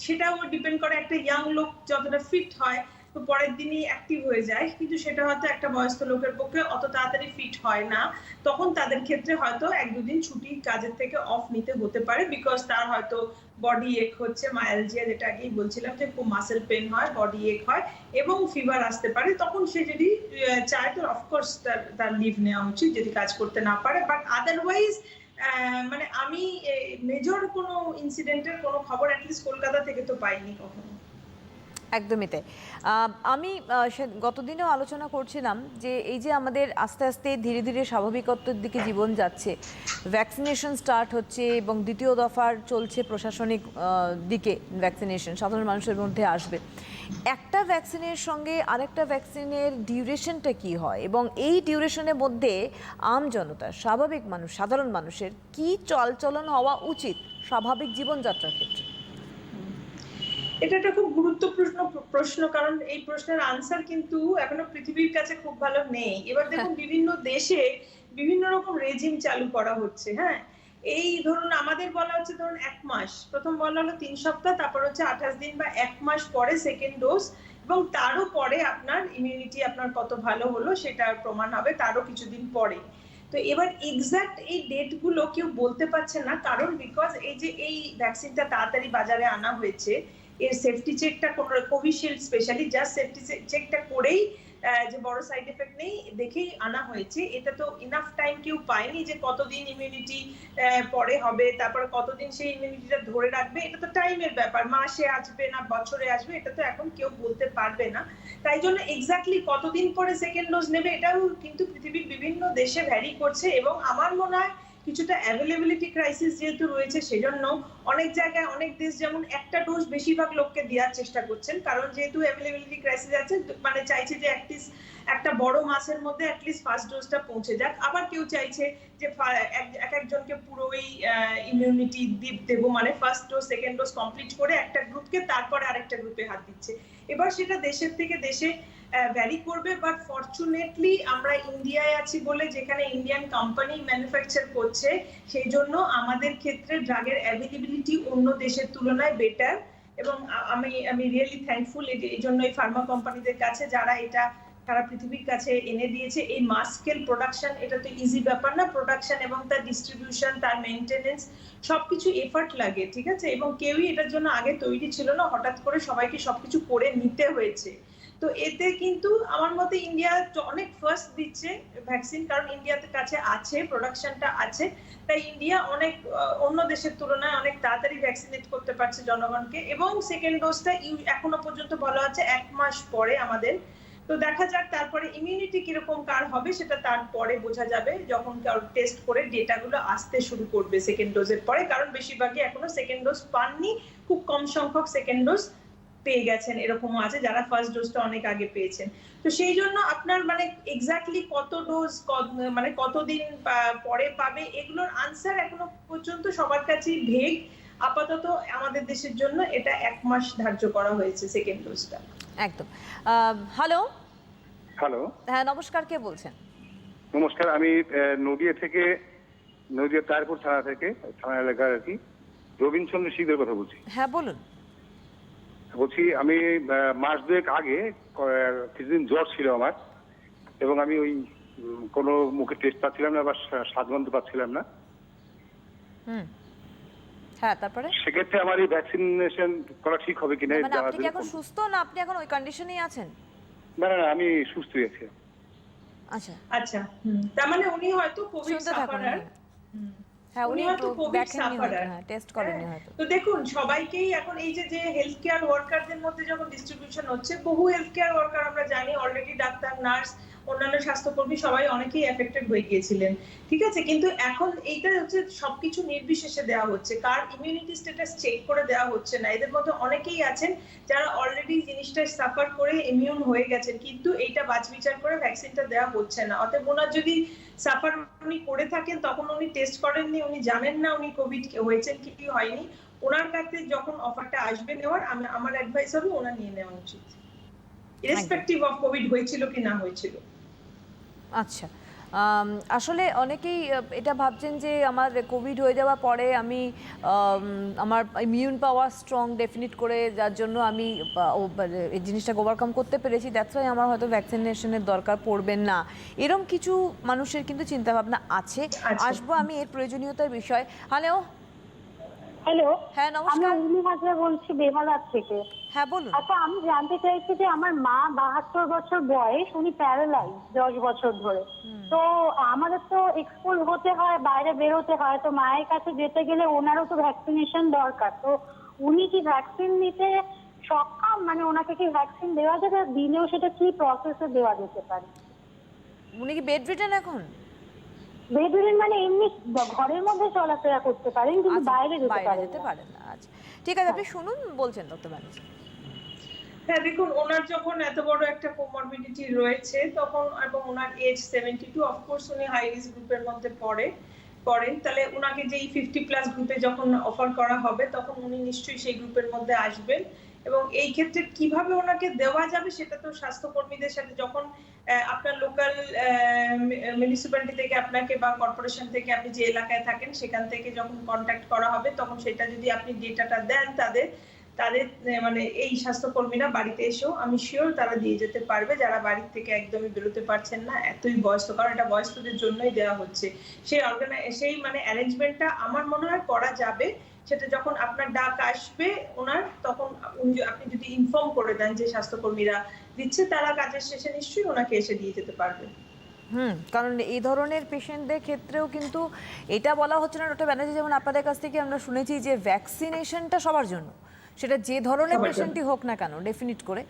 সেটাও ডিপেন্ড করে, একটা ইয়াং লোক যতটা ফিট হয় তো পরের দিনই অ্যাক্টিভ হয়ে যায়, কিন্তু সেটা হয়তো একটা বয়স্ক লোকের পক্ষে অত তাড়াতাড়ি ফিট হয় না। তখন তাদের ক্ষেত্রে হয়তো 1-2 দিন ছুটি কাজের থেকে অফ নিতে হতে পারে, বিকজ তার হয়তো বডি এক হচ্ছে, মায়ালজিয়া, যেটা আগেই বলছিলাম, যে খুব মাসেল পেন হয়, বডি এক হয় এবং ফিভার আসতে পারে। তখন সে যদি চায় তো অফকোর্স তার লিভ নেওয়া উচিত, যদি কাজ করতে না পারে। বাট আদারওয়াইজ মানে আমি মেজর কোনো ইনসিডেন্টের কোনো খবর অ্যাটলিস্ট কলকাতা থেকে তো পাইনি কখনো। একদমই তাই। আমি গতদিনেও আলোচনা করছিলাম যে এই যে আমাদের আস্তে আস্তে ধীরে ধীরে স্বাভাবিকত্বের দিকে জীবন যাচ্ছে, ভ্যাকসিনেশন স্টার্ট হচ্ছে এবং দ্বিতীয় দফার চলছে প্রশাসনিক দিকে ভ্যাকসিনেশন সাধারণ মানুষের মধ্যে আসবে। একটা ভ্যাকসিনের সঙ্গে আরেকটা ভ্যাকসিনের ডিউরেশনটা কি হয়, এবং এই ডিউরেশনের মধ্যে আমজনতা, স্বাভাবিক মানুষ, সাধারণ মানুষের কি চলচলন হওয়া উচিত স্বাভাবিক জীবনযাত্রার ক্ষেত্রে? এটা একটা খুব গুরুত্বপূর্ণ প্রশ্ন, কারণ এই প্রশ্নের আনসার কিন্তু এখনো পৃথিবীর কাছে খুব ভালো নেই। এবার দেখুন বিভিন্ন দেশে বিভিন্ন রকম রেজিম চালু করা হচ্ছে। হ্যাঁ, এই ধরুন আমাদের বলা হচ্ছে ধরুন 1 মাস, প্রথম বলা হলো 3 সপ্তাহ, তারপর হচ্ছে 28 দিন বা 1 মাস পরে সেকেন্ড ডোজ, এবং তারও পরে আপনার ইমিউনিটি আপনার কত ভালো হলো সেটা প্রমাণ হবে তারও কিছুদিন পরে। তো এবার এক্সাক্ট এই ডেটগুলো কেউ বলতে পারছে না, কারণ বিকজ এই যে এই ভ্যাকসিনটা তাড়াতাড়ি বাজারে আনা হয়েছে, এর সেফটি চেকটা কোভিশিল্ড স্পেশালি জাস্ট সেফটি চেকটা করেই যে বড় সাইড এফেক্ট নেই দেখেই আনা হয়েছে। এটা তো ইনাফ টাইম কেউ পায়নি যে কতদিন ইমিউনিটি পরে হবে, তারপর কতদিন সেই ইমিউনিটিটা ধরে রাখবে, এটা তো টাইমের ব্যাপার, মাসে আসবে না বছরে আসবে এটা তো এখন কেউ বলতে পারবে না। তাই জন্য এক্স্যাক্টলি কতদিন পরে সেকেন্ড ডোজ নেবে এটাও কিন্তু পৃথিবীর বিভিন্ন দেশে ভ্যারি করছে, এবং আমার মনে হয় কিছুটা অ্যাভেলেবিলিটি ক্রাইসিস যেহেতু রয়েছে সেজন্য অনেক জায়গায় অনেক দেশ যেমন একটা ডোজ বেশিরভাগ লোককে দেওয়ার চেষ্টা করছেন, কারণ যেহেতু অ্যাভেলেবিলিটি ক্রাইসিস আছে মানে চাইছে যে একটা বড় মাসের মধ্যে অ্যাটলিস্ট ফার্স্ট ডোজটা পৌঁছে যাক। আবার কেউ চাইছে যে এক একজনকে পুরোই ইমিউনিটি দেবো, মানে first dose second dose complete করে একটা গ্রুপকে তারপরে আরেকটা গ্রুপে হাত দিচ্ছে। এবার সেটা দেশের থেকে দেশে ভ্যারি করবে, বাট ফরচুনেটলি আমরা ইন্ডিয়ায় আছি বলে যেখানে ইন্ডিয়ান কোম্পানি ম্যানুফ্যাকচার করছে সেই জন্য আমাদের ক্ষেত্রে ড্রাগের অ্যাভেলেবিলিটি অন্য দেশের তুলনায় বেটার, এবং আমি রিয়েলি থ্যাঙ্কফুল এই জন্য এই ফার্মা কোম্পানিদের কাছে যারা এটা সারা পৃথিবীর কাছে এনে দিয়েছে। এই মাস স্কেল প্রোডাকশন এটা তো ইজি ব্যাপার না, প্রোডাকশন এবং তার ডিস্ট্রিবিউশন তার মেইনটেনেন্স সবকিছু এফর্ট লাগে, ঠিক আছে, এবং কেউই এটার জন্য আগে তৈরি ছিল না, হঠাৎ করে সবাইকে সবকিছু করে নিতে হয়েছে। তো এতে কিন্তু আমার মতে ইন্ডিয়া অনেক ফার্স্ট দিচ্ছে ভ্যাকসিন, কারণ ইন্ডিয়াতে কাছে আছে প্রোডাকশনটা আছে, তাই ইন্ডিয়া অনেক অন্য দেশের তুলনায় অনেক তাড়াতাড়ি ভ্যাকসিনেট করতে পারছে জনগণকে, এবং সেকেন্ড ডোজটা এখনো পর্যন্ত বলা আছে 1 মাস পরে আমাদের। তো দেখা যাক তারপরে ইমিউনিটি কিরকম কার হবে সেটা তারপরে বোঝা যাবে যখন টেস্ট করে ডেটাগুলো আসতে শুরু করবে সেকেন্ড ডোজের পরে, কারণ বেশিরভাগই এখনো সেকেন্ড ডোজ পাননি, খুব কম সংখ্যক সেকেন্ড ডোজ পেয়ে গেছেন, এরকমও আছে যারা ফার্স্ট ডোজটা অনেক আগে পেয়েছেন। তো সেই জন্য আপনার মানে এক্স্যাক্টলি কত ডোজ মানে কতদিন পরে পাবে এগুলোর আনসার এখনো পর্যন্ত সবার কাছেই ভেগ। আপাতত আমাদের দেশের জন্য এটা 1 মাস ধার্য করা হয়েছে সেকেন্ড ডোজটা। একদম। হ্যালো হ্যালো, হ্যাঁ নমস্কার, কে বলছেন? নমস্কার। আমি নদিয়া থেকে, নদিয়া তারপুর থানা এলাকার আর কি রবীন্দ্রচন্দ্র সিংহের কথা বলছি। হ্যাঁ বলুন। বলছি আমি মাস দুয়েক আগে কিছুদিন জ্বর ছিল আমার, এবং আমি ওই কোনো মুখে টেস্ট পাচ্ছিলাম না বা স্বাদ গন্ধ পাচ্ছিলাম না। হ্যাঁ তারপরে সেক্ষেত্রে আমার এই ভ্যাকসিনেশন করা ঠিক হবে কিনা মানে আপনি কি এখন সুস্থ না আপনি এখন ওই কন্ডিশনেই আছেন? না না, আমি সুস্থই আছি। আচ্ছা আচ্ছা, তার মানে উনি হয়তো কোভিড শুনতে থাকুন। সাফারার। হ্যাঁ উনি হয়তো কোভিড দেখেননি হয়তো, সাফারার, হ্যাঁ টেস্ট করেননি হয়তো। তো দেখুন সবাইকেই এখন এই যে হেলথ কেয়ার ওয়ার্কারদের মধ্যে যখন ডিস্ট্রিবিউশন হচ্ছে, বহু হেলথ কেয়ার ওয়ার্কার আমরা জানি অলরেডি ডাক্তার, নার্স, অন্যান্য স্বাস্থ্যকর্মী সবাই অনেকেই এফেক্টেড হয়ে গিয়েছিলেন, ঠিক আছে, কিন্তু এখন এইটা হচ্ছে সবকিছু নির্বিশেষে দেওয়া হচ্ছে, কার ইমিউনিটি স্ট্যাটাস চেক করে দেওয়া হচ্ছে না। এদের মধ্যে অনেকেই আছেন যারা অলরেডি জিনিসটা সাফার করে ইমিউন হয়ে গেছেন, কিন্তু এইটা বাছবিচার করে ভ্যাকসিনটা দেওয়া হচ্ছে না। অতএব ওনার যদি সাফার উনি করে থাকেন তখন উনি টেস্ট করেননি, উনি জানেন না উনি কোভিড হয়েছেন কি হয়নি, ওনার কাছে যখন অফারটা আসবে নেওয়ার আমার অ্যাডভাইস হবে ওনার নিয়ে নেওয়া উচিত, ইরেসপেক্টিভ অফ কোভিড হয়েছিল কি না হয়েছিল। আচ্ছা, আসলে অনেকেই এটা ভাবছেন যে আমার কোভিড হয়ে যাওয়ার পরে আমি আমার ইমিউন পাওয়ার স্ট্রং ডেফিনিট করে যার জন্য আমি এই জিনিসটাকে ওভারকাম করতে পেরেছি, দ্যাটস ওয়াই আমার হয়তো ভ্যাকসিনেশনের দরকার পড়বে না, এরকম কিছু মানুষের কিন্তু চিন্তাভাবনা আছে। আসবো আমি এর প্রয়োজনীয়তার বিষয়। হ্যালো হ্যালো, হ্যাঁ নমস্কার, আমি উর্মি হাজরা বলছি বেহালার থেকে। হ্যাঁ বলুন। আচ্ছা, আমি জানতে চাইছি যে আমার মা 72 বছর বয়স, উনি প্যারালাইজ 10 বছর ধরে। তো আমাদের তো এক্সপোজ হতে হয়, বাইরে বেরোতে হয়, তো মায়ের কাছে যেতে গেলে ওনারও তো ভ্যাকসিনেশন দরকার। তো উনি কি ভ্যাকসিন নিতে সক্ষম? মানে ওনাকে কি ভ্যাকসিন দেওয়া যাবে? দিলেও সেটা কি প্রসেসে দেওয়া যেতে পারে? উনি কি বেড রিটেন এখন? বেডরুম মানে এমনি ঘরের মধ্যে চলাফেরা করতে পারেন, কিন্তু বাইরে যেতে পারেন না। আচ্ছা ঠিক আছে, আপনি শুনুন বলছেন ডক্টর ব্যানার্জি। হ্যাঁ দেখুন, ওনার যখন এত বড় একটা কোমরবিডিটি রয়েছে তখন, এবং ওনার এজ 72, অফকোর্স উনি হাই রিস্ক গ্রুপের মধ্যে পড়েন, তাহলে ওনাকে যেই 50+ গ্রুপে যখন অফার করা হবে তখন উনি নিশ্চয়ই সেই গ্রুপের মধ্যে আসবেন। এবং এই ক্ষেত্রে কিভাবে ওনাকে দেওয়া যাবে সেটা তো স্বাস্থ্যকর্মীদের সাথে, যখন আপনার লোকাল মিউনিসিপ্যালিটি থেকে আপনাকে বা কর্পোরেশন থেকে আপনি যে এলাকায় থাকেন সেখান থেকে যখন কন্ট্যাক্ট করা হবে তখন সেটা যদি আপনি ডেটাটা দেন তাদের, তাদের মানে এই স্বাস্থ্যকর্মীরা বাড়িতে এসেও আমি শিওর তারা দিয়ে যেতে পারবে, যারা বাড়ির থেকে একদমই বেরোতে পারছেন না, এতই বয়স্ক, কারণ এটা বয়স্কদের জন্যই দেওয়া হচ্ছে। সেই মানে অ্যারেঞ্জমেন্টটা আমার মনে হয় করা যাবে। সেটা যখন আপনার ডাক আসবে ওনার, তখন আপনি যদি ইনফর্ম করে দেন যে স্বাস্থ্যকর্মীরা দিচ্ছে, তারা কাজের শেষে নিশ্চয়ই ওনাকে এসে দিয়ে যেতে পারবে। কারণ এই ধরনের পেশেন্টদের ক্ষেত্রেও কিন্তু এটা বলা হচ্ছে না ডক্টর ব্যানার্জি, যেমন আপনাদের কাছ থেকে আমরা শুনেছি যে ভ্যাকসিনেশনটা সবার জন্য, সেটা যে ধরনের পেশেন্টই হোক না কেন ডেফিনিট করে।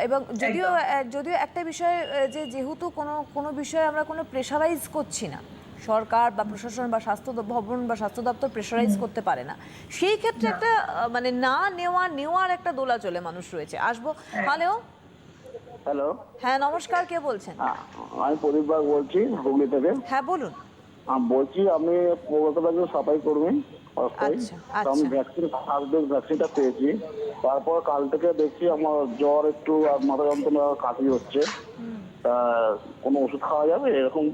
এবং যদিও একটা বিষয় যে যেহেতু কোনো বিষয়ে আমরা কোনো প্রেশারাইজ করছি না, সরকার বা প্রশাসন বা স্বাস্থ্য ভবন বা স্বাস্থ্য দপ্তর প্রেশারাইজ করতে পারে না, সেই ক্ষেত্রে একটা মানে না নেওয়ার একটা দোলাচলে মানুষ রয়েছে। আসবো। হ্যালো, হ্যাঁ নমস্কার, কে বলছেন? আমি প্রদীপ বাগ বলছি, হুগলি থেকে। হ্যাঁ বলুন। বলছি আমি কলকাতা একজন সাফাই কর্মী। আমি ভ্যাকসিন ফার্স্ট ডোজ ভ্যাকসিনটা পেয়েছি, তারপর কাল থেকে দেখছি আমার জ্বর একটু আর মাথা যন্ত্রণা কাশি হচ্ছে, তা কোনো ওষুধ খাওয়া যাবে এরকম?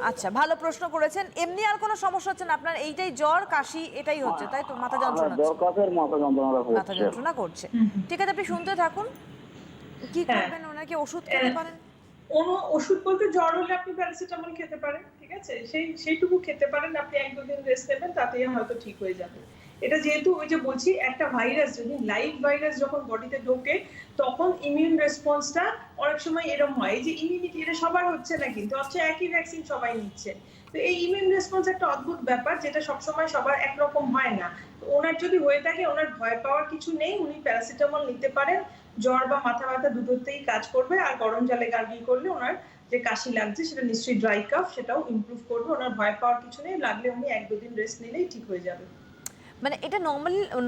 আচ্ছা, ভালো প্রশ্ন করেছেন। এমনি আর কোনো সমস্যা হচ্ছে না আপনার? এইটাই জ্বর কাশি এটাই হচ্ছে, তাই তো? মাথা যন্ত্রণা, জ্বর কাশি আর মাথা যন্ত্রণা করছে। ঠিক আছে, আপনি শুনতে থাকুন। কি করবেন? ওনাকে ওষুধ খেতে পারেন। ওষুধ বলতে জ্বর হলে আপনি প্যারাসিটামল খেতে পারেন, ঠিক আছে, সেইটুকু খেতে পারেন। আপনি 1-2 দিন রেস্ট নেবেন, তাতেই হয়তো ঠিক হয়ে যাবে। এটা যেহেতু ওই যে বলছি, একটা ভাইরাস যদি লাইভ ভাইরাস যখন বডিতে ঢোকে, তখন ইমিউন রেসপন্সটা অনেক সময় এরকম হয় যে ইমিউনিটি, এটা সবার হচ্ছে না কিন্তু, অথচ একই ভ্যাকসিন সবাই নিচ্ছে। তো এই ইমিউন রেসপন্স একটা অদ্ভুত ব্যাপার, যেটা সবসময় সবার একরকম হয় না। তো ওনার যদি হয়ে থাকে, ওনার ভয় পাওয়ার কিছু নেই, উনি প্যারাসিটামল নিতে পারেন। জ্বর বা মাথা ব্যথা দুটোতেই কাজ করবে। আর গরম জলে গার্গল করলে ওনার যে কাশি লাগছে সেটা নিশ্চয়ই ড্রাই কাফ, সেটাও ইমপ্রুভ করবে। ওনার ভয় পাওয়ার কিছু নেই, লাগলে উনি 1-2 দিন রেস্ট নিলেই ঠিক হয়ে যাবে। মানে এটা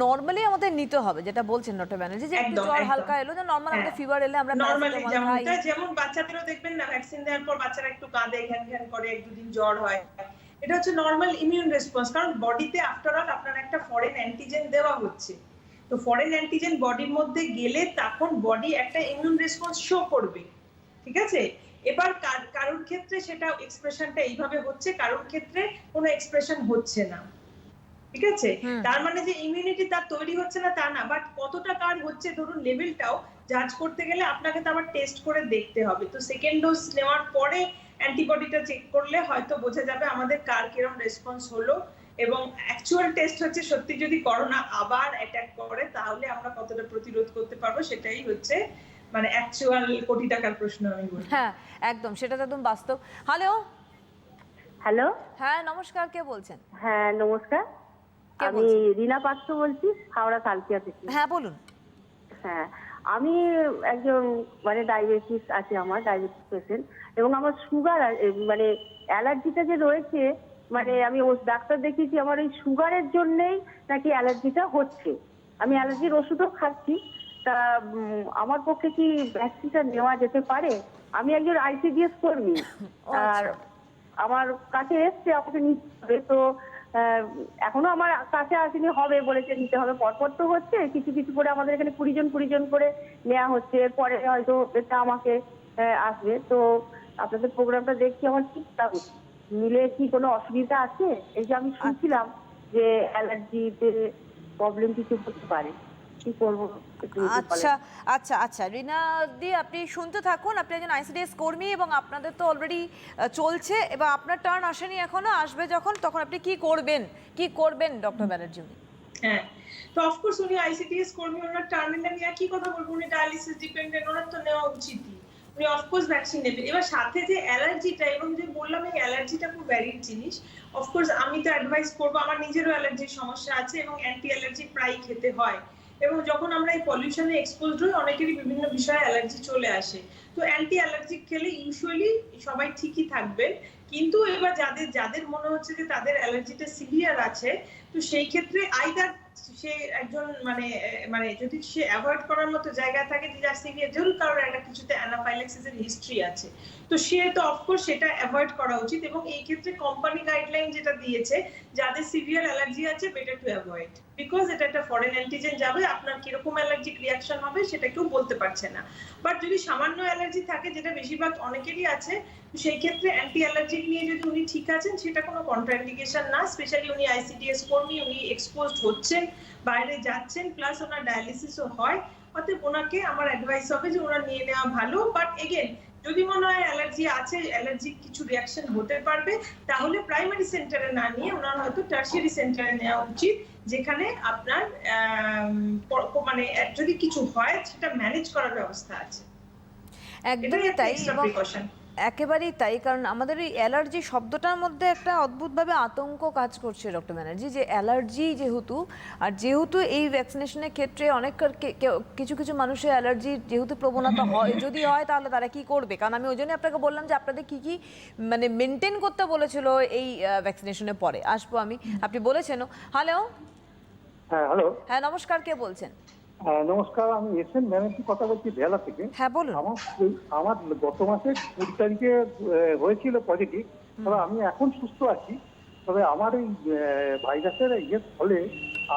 নরমালি আমাদের নিতে হবে, যেটা বলছেন ডক্টর ব্যানার্জি, যে একটু জ্বর হালকা এলো, যে নরমাল আমাদের ফিভার এলে আমরা প্যারাসিটামল খাই। যেমন বাচ্চাদেরও দেখবেন না, ভ্যাকসিন দেওয়ার পর বাচ্চারা একটু কাঁদে, ঘ্যান করে, 1-2 দিন জ্বর হয়, এটা হচ্ছে নরমাল ইমিউন রেসপন্স। কারণ বডিতে আফটার অল আপনার একটা ফরেন অ্যান্টিজেন দেওয়া হচ্ছে। তো ফরেন অ্যান্টিজেন বডির মধ্যে গেলে তখন বডি একটা ইমিউন রেসপন্স শো করবে, ঠিক আছে। এবার কারোর ক্ষেত্রে সেটা এক্সপ্রেশনটা এইভাবে হচ্ছে, কারোর ক্ষেত্রে কোনো এক্সপ্রেশন হচ্ছে না, ঠিক আছে। তার মানে যে ইমিউনিটি তার তৈরি হচ্ছে না তা না, বাট কতটা কার হচ্ছে ধরুন লেভেলটাও জাজ করতে গেলে আপনাকে তো আবার টেস্ট করে দেখতে হবে। তো সেকেন্ড ডোজ নেওয়ার পরে অ্যান্টিবডিটা চেক করলে হয়তো বোঝা যাবে আমাদের কার কিরকম রেসপন্স হলো। এবং অ্যাকচুয়াল টেস্ট হচ্ছে সত্যি যদি করোনা আবার অ্যাটাক করে তাহলে আমরা কতটা প্রতিরোধ করতে পারবো, সেটাই হচ্ছে মানে অ্যাকচুয়াল কোটি টাকার প্রশ্ন আমি বলি। হ্যাঁ একদম, সেটা তো একদম বাস্তব। হ্যালো, হ্যাঁ নমস্কার, কে বলছেন? হ্যাঁ নমস্কার, আমি রীনা পাত্র বলছি, হাওড়া কালকিয়া থেকে। হ্যাঁ বলুন। হ্যাঁ, আমি একজন মানে ডায়াবেটিস আছে, আমার ডায়াবেটিস পেশেন্ট, এবং আমার সুগার মানে অ্যালার্জিটা যে রয়েছে, মানে আমি ডাক্তার দেখিয়েছি, আমার এই সুগারের জন্যই নাকি অ্যালার্জিটা হচ্ছে। আমি অ্যালার্জির ওষুধও খাচ্ছি। তা আমার পক্ষে কি ভ্যাকসিনটা নেওয়া যেতে পারে? আমি একজন ICDS কর্মী, আর আমার কাছে এসছে, আমাকে নিতে হবে। তো এখনো আমার কাছে আসেনি, হবে বলেছে নিতে হবে। পরপর তো হচ্ছে, কিছু কিছু করে আমাদের এখানে 20 জন করে নেওয়া হচ্ছে। এরপরে হয়তো এটা আমাকে আসবে। তো আপনাদের প্রোগ্রামটা দেখছি, আমার ঠিকঠাক মিলে কি কোনো অসুবিধা আছে? এই যে আমি শুনছিলাম যে অ্যালার্জিতে প্রবলেম কিছু হতে পারে, কি করবো? আচ্ছা রিনা দি, আপনি শুনতে থাকুন। আপনি একজন ICDS কর্মী এবং আপনাদের তো অলরেডি চলছে, এবং আপনার টার্ন আসেনি এখনো, আসবে যখন তখন আপনি কি করবেন ডক্টর ব্যানার্জি? হ্যাঁ, তো অফকোর্স উনি ICDS কর্মী, ওনার টার্মিনাল নিয়ে কি কথা বলবো, উনি ডায়ালিসিস ডিপেন্ডেন্ট, ওনার তো নেওয়া উচিতই, উনি অফকোর্স ভ্যাকসিন নেবেন। এবার সাথে যে অ্যালার্জিটা, এবং যে বললাম এই অ্যালার্জিটা খুব ভ্যারিড জিনিস, অফকোর্স আমি তো অ্যাডভাইস করবো, আমার নিজেরও অ্যালার্জির সমস্যা আছে এবং অ্যান্টি অ্যালার্জি প্রায় খেতে হয়। এবং যখন আমরা এই পলিউশনে এক্সপোজড হই, অনেকেরই বিভিন্ন বিষয়ে অ্যালার্জি চলে আসে। তো অ্যান্টি অ্যালার্জিক খেলে ইউজুয়ালি সবাই ঠিকই থাকবেন। কিন্তু এবার যাদের মনে হচ্ছে যে তাদের অ্যালার্জিটা সিভিয়ার আছে, তো সেই ক্ষেত্রে আইদার সে একজন মানে যদি সে অ্যাভয়েড করার মতো জায়গায় থাকে, যে যার সিভিয়ার, ধরুন কারোর একটা কিছুতে অ্যানাফাইল্যাক্সিসের হিস্ট্রি আছে, তো সে তো অফকোর্স সেটা অ্যাভয়েড করা উচিত। এবং এই ক্ষেত্রে কোম্পানি গাইডলাইন যেটা দিয়েছে, যাদের সিভিয়ার অ্যালার্জি আছে বেটার টু অ্যাভয়েড, বিকজ এটা একটা ফরেন অ্যান্টিজেন যাবে, আপনার কিরকম অ্যালার্জিক রিয়াকশন হবে সেটা কেউ বলতে পারছে না। বাট যদি সামান্য অ্যালার্জি থাকে, যেটা বেশিরভাগ অনেকেরই আছে, তো সেই ক্ষেত্রে অ্যান্টি অ্যালার্জিক নিয়ে যদি উনি ঠিক আছেন, সেটা কোনো কন্ট্রাইন্ডিকেশন না। স্পেশালি উনি ICDS কর্মী, উনি এক্সপোজড হচ্ছেন বাইরে যাচ্ছেন, প্লাস ওনার ডায়ালিসিসও হয়, অতএব ওনাকে আমার অ্যাডভাইস হবে যে ওনার নিয়ে নেওয়া ভালো। বাট এগেন, যদি মনে হয় অ্যালার্জি আছে, অ্যালার্জিক কিছু রিয়াকশন হতে পারবে, তাহলে প্রাইমারি সেন্টারে না নিয়ে ওনার হয়তো টার্সিয়ারি সেন্টারে নেওয়া উচিত, যেখানে আপনার মানে যদি কিছু হয় সেটা ম্যানেজ করার ব্যবস্থা আছে। একদমই তাই, একেবারেই তাই। কারণ আমাদের এই অ্যালার্জি শব্দটার মধ্যে একটা অদ্ভুতভাবে আতঙ্ক কাজ করছে ডক্টর ব্যানার্জি, যে অ্যালার্জি যেহেতু এই ভ্যাকসিনেশনের ক্ষেত্রে অনেক কিছু কিছু মানুষের অ্যালার্জির যেহেতু প্রবণতা হয়, যদি হয় তাহলে তারা কি করবে? কারণ আমি ওই জন্য আপনাকে বললাম যে আপনাদের কি কি মানে মেনটেন করতে বলেছিল এই ভ্যাকসিনেশনের পরে। আসবো আমি, আপনি বলেছেনও। হ্যালো। হ্যাঁ হ্যালো। হ্যাঁ নমস্কার, কে বলছেন? নমস্কার, আমি এসএন ব্যানার্জি কথা বলছি বেহালা থেকে। হ্যাঁ বলুন। আমার গত মাসে 20 তারিখে হয়েছিল পজিটিভ, তবে আমি এখন সুস্থ আছি। তবে আমার এই ভাইরাসের ফলে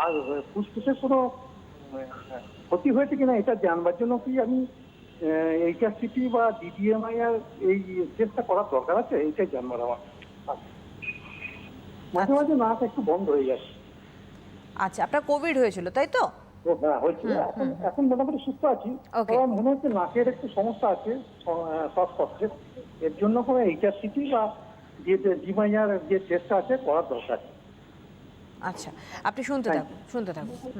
আর ফুসফুসের কোনো ক্ষতি হয়েছে কিনা এটা জানবার জন্য কি আমি এইচআরসিটি বা ডিডিএমআইআর এই টেস্টটা করার দরকার আছে, এইটাই জানবার আমার। মাঝে মাঝে নাক একটু বন্ধ হয়ে যাচ্ছে। আচ্ছা, আপনার কোভিড হয়েছিল তাই তো? হ্যাঁ হয়েছিল, এখন মোটামুটি সুস্থ আছি। আমার মনে হচ্ছে নাকের একটু সমস্যা আছে, শ্বাসকষ্টে, এর জন্য কোনো এইচআরসিটি বা যে ডিমাইয়ার যে টেস্টটা আছে করার দরকার। আচ্ছা, আপনি শুনতে থাকুন।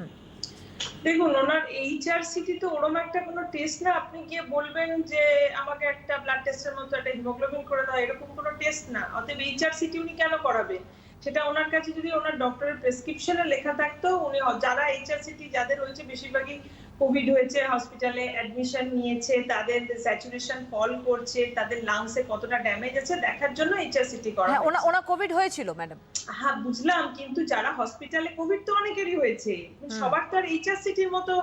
দেখুন, ওনার এইচআরসিটি তো ওরকম একটা কোনো টেস্ট না, আপনি গিয়ে বলবেন যে আমাকে একটা ব্লাড টেস্টের মতো একটা হিমোগ্লোবিন করে দাও, এরকম কোনো টেস্ট না। অতএব এইচআরসিটি উনি কেন করাবেন? সেটা ওনার কাছে যদি ওনার ডক্টরের প্রেসক্রিপশনে লেখা থাকতো, উনি যারা এইচআরসিটি যাদের হয়েছে বেশিরভাগই কোভিড হয়েছে, হসপিটালে অ্যাডমিশন নিয়েছে, তাদের স্যাচুরেশন ফল করছে, তাদের লাংসে কতটা ড্যামেজ আছে দেখার জন্য এইচআরসিটি করা। হ্যাঁ, ওনা কোভিড হয়েছিল ম্যাডাম। হ্যাঁ বুঝলাম, কিন্তু যারা হসপিটালে কোভিড তো অনেকেরই হয়েছে, সবার তো আর এইচআরসিটির মতো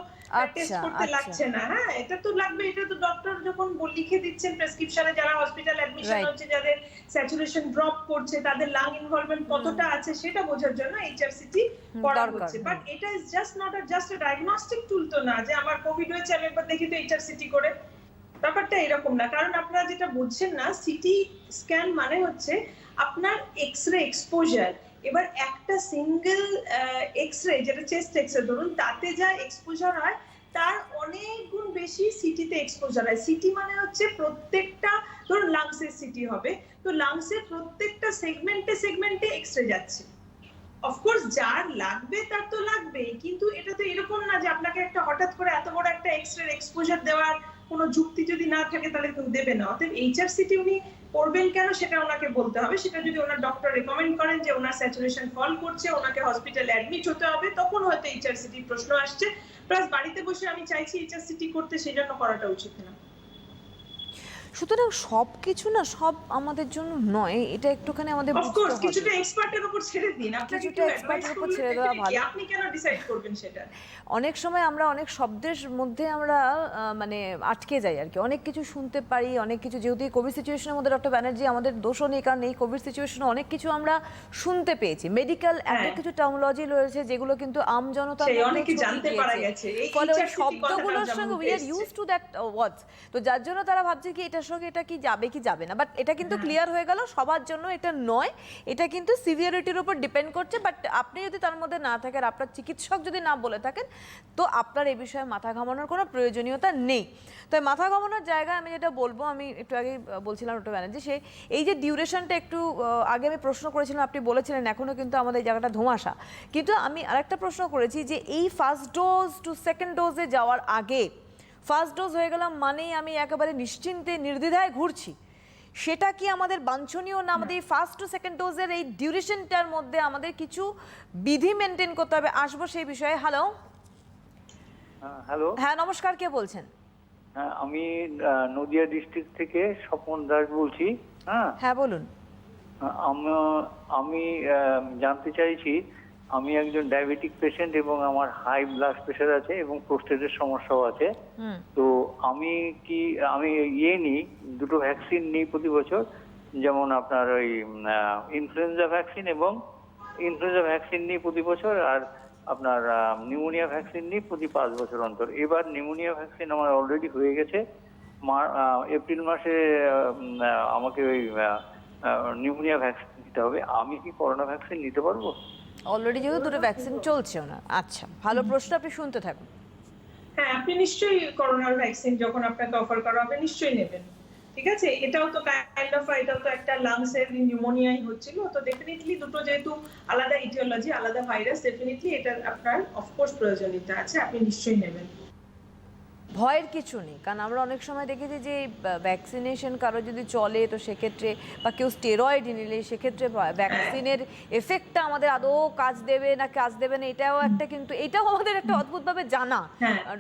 টেস্ট করতে লাগছে না। হ্যাঁ, এটা তো লাগবে, এটা তো ডক্টর যখন লিখে দিচ্ছেন প্রেসক্রিপশনে, যারা হসপিটাল অ্যাডমিশন হচ্ছে, যাদের স্যাচুরেশন ড্রপ করছে, তাদের লাং ইনভলভমেন্ট কতটা আছে সেটা বোঝার জন্য এইচআরসিটি করা হচ্ছে। বাট এটা is just not just a diagnostic টুল তো না যে আমার কোভিড হয়েছে আমি একবার দেখি তো এইচআরসিটি করে। ব্যাপারটা এরকম না। কারণ আপনারা যেটা বুঝছেন না, সিটি স্ক্যান মানে হচ্ছে আপনার এক্সরে এক্সপোজার। এবার একটা সিঙ্গেল এক্সরে, যেটা চেস্ট এক্সরে ধরুন, তাতে যা এক্সপোজার হয় তার অনেক গুণ বেশি সিটিতে এক্সপোজার হয়। সিটি মানে হচ্ছে প্রত্যেকটা, ধরুন লাংসের সিটি হবে, তো লাংসের প্রত্যেকটা সেগমেন্টে এক্সরে যাচ্ছে। অফকোর্স যার লাগবে তার তো লাগবেই, কিন্তু এটা তো এরকম না যে আপনাকে একটা হঠাৎ করে এত বড় একটা এক্সরে এক্সপোজার দেওয়ার কোনো যুক্তি যদি না থাকে তাহলে কেউ দেবে না। অতএব এইচআরসিটি উনি করবেন কেন সেটা ওনাকে বলতে হবে। সেটা যদি ওনার ডক্টর রেকমেন্ড করেন যে ওনার স্যাচুরেশন ফল করছে, ওনাকে হসপিটালে অ্যাডমিট হতে হবে, তখন হয়তো এইচআরসিটি প্রশ্ন আসছে। প্লাস বাড়িতে বসে আমি চাইছি এইচআরসিটি করতে, সেই জন্য করাটা উচিত না। সুতরাং সব কিছু না সব আমাদের জন্য নয়, এটা একটুখানি আমাদের বুঝতে হবে। কিছুটা এক্সপার্টের উপর ছেড়ে দিন, আপনাকে একটু এক্সপার্টের উপর ছেড়ে দেওয়া ভালো। আপনি কেন ডিসাইড করবেন সেটা? অনেক সময় আমরা অনেক শব্দের মধ্যে আমরা মানে আটকে যাই আর কি, অনেক কিছু শুনতে পারি, অনেক কিছু, যেহেতু এই কোভিড সিচুয়েশনের মধ্যে ডক্টর ব্যানার্জি আমাদের দোষও নেই, কারণ এই কোভিড সিচুয়েশনে অনেক কিছু আমরা শুনতে পেয়েছি। মেডিকেল এত কিছু টার্মিনোলজি রয়েছে যেগুলো কিন্তু আম জনতার মধ্যে জানতে পারা গেছে, ফলে ওই শব্দগুলোর সঙ্গে we are used to that words, তো যার জন্য তারা ভাবছে কি এটার সঙ্গে এটা কি যাবে কি যাবে না। বাট এটা কিন্তু ক্লিয়ার হয়ে গেল সবার জন্য এটা নয়, এটা কিন্তু সিভিয়ারিটির উপর ডিপেন্ড করছে। বাট আপনি যদি তার মধ্যে না থাকেন, আপনার চিকিৎসক যদি না বলে থাকেন, তো আপনার এই বিষয়ে মাথা ঘামানোর কোনো প্রয়োজনীয়তা নেই। তো মাথা ঘামানোর জায়গায় আমি যেটা বলবো, আমি একটু আগে বলছিলাম ডক্টর ব্যানার্জি, সে এই যে ডিউরেশনটা একটু আগে আমি প্রশ্ন করেছিলাম, আপনি বলেছিলেন এখনও কিন্তু আমাদের এই জায়গাটা ধোঁয়াশা, কিন্তু আমি আরেকটা প্রশ্ন করেছি যে এই ফার্স্ট ডোজ টু সেকেন্ড ডোজে যাওয়ার আগে, ফার্স্ট ডোজ হয়ে গেলাম মানেই আমি একেবারে নিশ্চিন্তে নির্দ্বিধায় ঘুরছি, সেটা কি আমাদের বাঞ্ছনীয় না? আমাদের এই ফার্স্ট টু সেকেন্ড ডোজের এই ডিউরেশনটার মধ্যে আমাদের কিছু বিধি মেনটেন করতে হবে, আসবো সেই বিষয়ে। হ্যালো। হ্যালো। হ্যাঁ নমস্কার, কে বলছেন? হ্যাঁ, আমি নদিয়া ডিস্ট্রিক্ট থেকে স্বপন দাস বলছি। হ্যাঁ বলুন। আমি জানতে চাইছি, আমি একজন ডায়াবেটিক পেশেন্ট এবং আমার হাই ব্লাড প্রেশার আছে এবং প্রোস্টেটের সমস্যাও আছে। তো আমি নিই, দুটো ভ্যাকসিন নিই প্রতি বছর, যেমন আপনার ওই ইনফ্লুয়েঞ্জা ভ্যাকসিন নিই প্রতি বছর, আর আপনার নিউমোনিয়া ভ্যাকসিন নিই প্রতি 5 বছর অন্তর। এবার নিউমোনিয়া ভ্যাকসিন আমার অলরেডি হয়ে গেছে। এপ্রিল মাসে আমাকে ওই নিউমোনিয়া ভ্যাকসিন নিতে হবে। আমি কি করোনা ভ্যাকসিন নিতে পারবো? অলরেডি যেহেতু দুটো ভ্যাকসিন চলছে ওনার। আচ্ছা, ভালো প্রশ্ন, আপনি শুনতে থাকুন। হ্যাঁ, আপনি নিশ্চয়ই করোনার ভ্যাকসিন যখন আপনাকে অফার করা হবে নিশ্চয়ই নেবেন। ঠিক আছে, এটাও তো এটাও তো একটা লাংসের নিউমোনিয়াই হচ্ছিল, তো ডেফিনেটলি দুটো যেহেতু আলাদা ইটিওলজি, আলাদা ভাইরাস, ডেফিনেটলি এটা আপনার অফকোর্স প্রয়োজনীয়তা আছে, আপনি নিশ্চয়ই নেবেন। ভয়ের কিছু নেই, কারণ আমরা অনেক সময় দেখেছি যে ভ্যাকসিনেশন কারো যদি চলে তো সেক্ষেত্রে, বা কেউ স্টেরয়েড নিলে সেক্ষেত্রে ভ্যাকসিনের এফেক্টটা আমাদের আদৌ কাজ দেবে না কাজ দেবে না, এটাও একটা, কিন্তু এটাও আমাদের একটা অদ্ভুতভাবে জানা।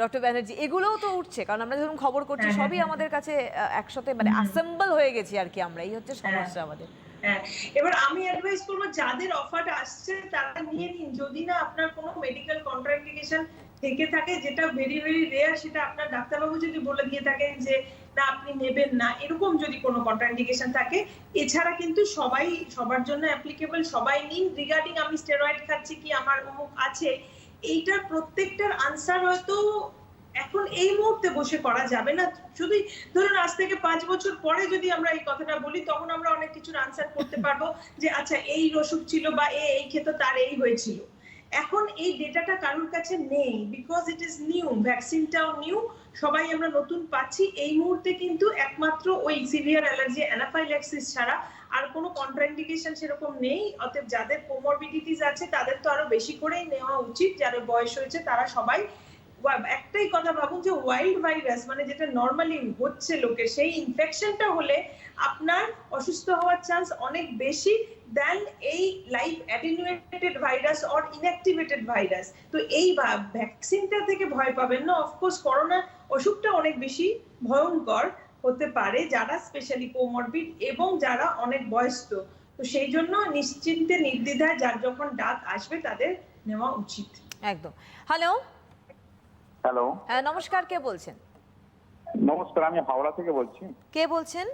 ডক্টর ব্যানার্জি, এগুলোও তো উঠছে, কারণ আমরা যখন খবর করছি সবই আমাদের কাছে একসাথে মানে অ্যাসেম্বল হয়ে গেছি আর কি আমরা, এই হচ্ছে সমস্যা আমাদের। হ্যাঁ, এবার আমি অ্যাডভাইস করবো যাদের অফারটা আসছে তারা নিয়ে নিন, যদি না আপনার কোনো মেডিকেল কন্ট্রাইন্ডিকেশন থেকে থাকে, যেটা ভেরি ভেরি রেয়ার, সেটা আপনার ডাক্তারবাবু যদি বলে দিয়ে থাকেন যে না আপনি নেবেন না, এরকম যদি কোনো কন্ট্রাইন্ডিকেশন থাকে, এছাড়া কিন্তু সবাই সবার জন্য অ্যাপ্লিকেবল, সবাই নিন। রিগার্ডিং আমি স্টেরয়েড খাচ্ছি কি আমার অমুক আছে, এইটার প্রত্যেকটার আনসার হয়তো এখন এই মুহূর্তে বসে করা যাবে না। যদি ধরুন আজ থেকে 5 বছর পরে যদি আমরা এই কথাটা বলি, তখন আমরা অনেক কিছুর আনসার করতে পারবো যে আচ্ছা এই অসুখ ছিল বা এই খেতো তার এই হয়েছিল। এখন এই ডেটাটা কারোর কাছে নেই, বিকজ ইট ইজ নিউ, ভ্যাকসিনটাও নিউ, সবাই আমরা নতুন পাচ্ছি। এই মুহূর্তে কিন্তু একমাত্র ওই সিভিয়ার অ্যালার্জি অ্যানাফাইল্যাক্সিস ছাড়া আর কোনো কন্ট্রাইন্ডিকেশন সেরকম নেই। অতএব যাদের কোমরবিডিটিস আছে তাদের তো আরো বেশি করেই নেওয়া উচিত, যাদের বয়স হয়েছে তারা সবাই। একটাই কথা ভাবুন যে ওয়াইল্ড ভাইরাস মানে যেটা নরমালি হচ্ছে লোকের, সেই ইনফেকশনটা হলে আপনার অসুস্থ হওয়ার চান্স অনেক বেশি দেন এই live attenuated virus or inactivated virus. তো এই ভ্যাকসিনটা থেকে ভয় পাবেন না। অফকোর্স করোনা অসুখটা অনেক বেশি ভয়ঙ্কর হতে পারে যারা স্পেশালি কোমরবিড এবং যারা অনেক বয়স্ক, তো সেই জন্য নিশ্চিন্তে নির্দ্বিধায় যার যখন ডাক আসবে তাদের নেওয়া উচিত। একদম। হ্যালো। হ্যালো, হ্যাঁ নমস্কার, কে বলছেন? নমস্কার, আমি হাওড়া থেকে বলছি। কে বলছেন?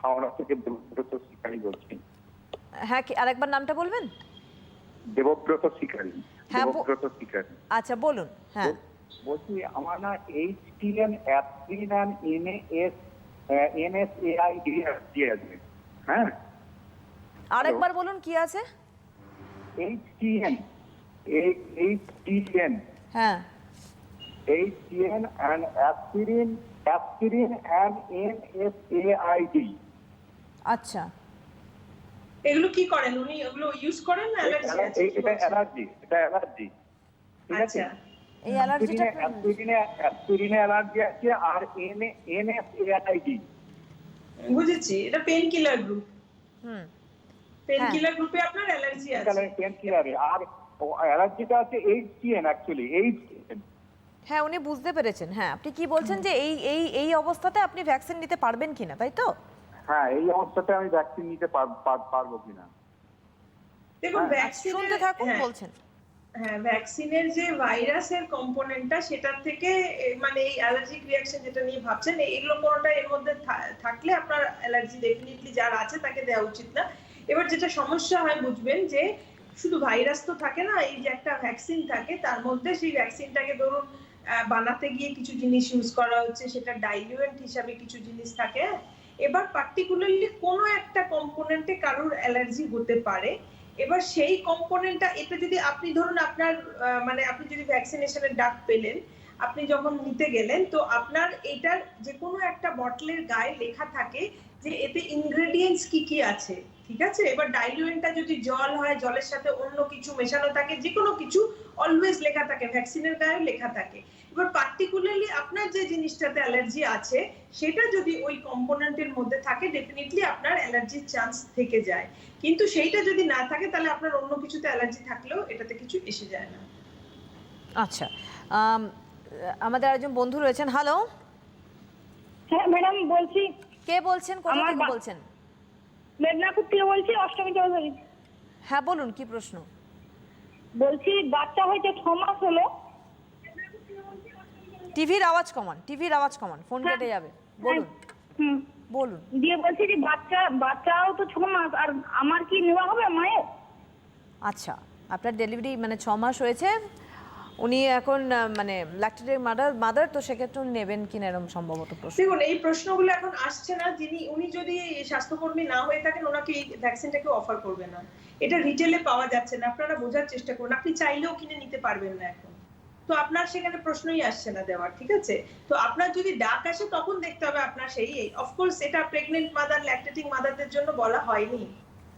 হাওড়া থেকে দেবব্রত শিকারী বলছি। হ্যাঁ, আরেকবার নামটা বলবেন? দেবব্রত শিকারী। হ্যাঁ, দেবব্রত শিকারী। আচ্ছা বলুন। হ্যাঁ বলছি আমার না HTN অ্যাসপিরিন NSAID আছে। হ্যাঁ, আরেকবার বলুন কি আছে? HTN হ্যাঁ HTN and aspirin and NSAID। আচ্ছা, এগুলো কি করেন উনি? এগুলো ইউজ করেন না অ্যালার্জি আছে? এটা অ্যালার্জি। ঠিক আছে, এই অ্যালার্জিটা অ্যাসপিরিনে অ্যালার্জি আছে আর NSAID। বুঝেছি, এটা pain killer group. Pain killer গ্রুপে আপনার অ্যালার্জি আছে। পেন কিলারে আর অ্যালার্জিটা আছে HTN অ্যাকচুয়ালি HTN। হ্যাঁ উনি বুঝতে পেরেছেন। হ্যাঁ আপনি কি বলছেন যে এই এই এই অবস্থাতে আপনি ভ্যাকসিন নিতে পারবেন কিনা, তাই তো? হ্যাঁ, এই অবস্থাতে আমি ভ্যাকসিন নিতে পারবো কিনা। দেখুন ভ্যাকসিন শুনতে থাকুন বলছেন। হ্যাঁ, ভ্যাকসিনের যে ভাইরাসের কম্পোনেন্টটা সেটার থেকে মানে এই অ্যালার্জিক রিঅ্যাকশন যেটা নিয়ে ভাবছেন, এগুলো কোনোটা এর মধ্যে থাকলে আপনার অ্যালার্জি ডেফিনেটলি যার আছে তাকে দেওয়া উচিত না। এবার যেটা সমস্যা হয় বুঝবেন যে শুধু ভাইরাস তো থাকে না, এই যে একটা ভ্যাকসিন থাকে তার মধ্যে সেই ভ্যাকসিনটাকে ধরুন বানাতে গিয়ে কিছু জিনিস ইউজ করা হচ্ছে, সেটা ডাইলিউয়েন্ট হিসাবে কিছু জিনিস থাকে। এবার পার্টিকুলারলি কোনো একটা কম্পোনেন্টে কারোর অ্যালার্জি হতে পারে। এবার সেই কম্পোনেন্টটা, এটা যদি আপনি ধরুন আপনার মানে আপনি যদি ভ্যাকসিনেশনের ডাক পেলেন, আপনি যখন নিতে গেলেন, তো আপনার এটার যে কোনো একটা বটলের গায়ে লেখা থাকে যে এতে ইনগ্রেডিয়েন্টস কি কি আছে। ঠিক আছে, এবার ডাইলুয়েন্টটা যদি জল হয়, জলের সাথে অন্য কিছু মেশানো থাকে, যে কোনো কিছু অলওয়েজ লেখা থাকে, ভ্যাকসিনের গায়েও লেখা থাকে। এবার পার্টিকুলারলি আপনার যে জিনিসটাতে অ্যালার্জি আছে সেটা যদি ওই কম্পোনেন্টের মধ্যে থাকে, ডেফিনেটলি আপনার অ্যালার্জির চান্স থেকে যায়। কিন্তু সেইটা যদি না থাকে তাহলে আপনার অন্য কিছুতে অ্যালার্জি থাকলেও এটাতে কিছু এসে যায় না। আচ্ছা, আমাদের একজন বন্ধু রয়েছেন। হ্যালো। হ্যাঁ ম্যাডাম বলছি। কে বলছেন, কোথা থেকে বলছেন? মেদিনীপুর থেকে বলছি, অষ্টমী চৌধুরী। হ্যাঁ বলুন, কি প্রশ্ন? বলছি বাচ্চা হয়তো 6 মাস হলো। টিভির আওয়াজ কমান, ফোন কেটে যাবে। বলুন বলুন। দিয়ে বলছি যে বাচ্চাও তো 6 মাস, আর আমার কি নেওয়া হবে মায়ের? আচ্ছা, আপনার ডেলিভারি মানে 6 মাস হয়েছে, উনি এখন মানে ল্যাকটেটিং মাদার, তো সেক্ষেত্রে উনি নেবেন কিনা এরকম সম্ভবত প্রশ্ন। দেখুন এই প্রশ্নগুলো এখন আসছে না, উনি যদি স্বাস্থ্যকর্মী না হয়ে থাকেন ওনাকে এই ভ্যাকসিনটাকে অফার করবে না। এটা রিটেলে পাওয়া যাচ্ছে না, আপনারা বোঝার চেষ্টা করুন, আপনি চাইলেও কিনে নিতে পারবেন না এখন। তো আপনার সেখানে প্রশ্নই আসছে না দেওয়ার, ঠিক আছে? তো আপনার যদি ডাক আসে তখন দেখতে হবে আপনার সেই, অফকোর্স এটা প্রেগনেন্ট মাদার, ল্যাকটেটিং মাদারদের জন্য বলা হয়নি,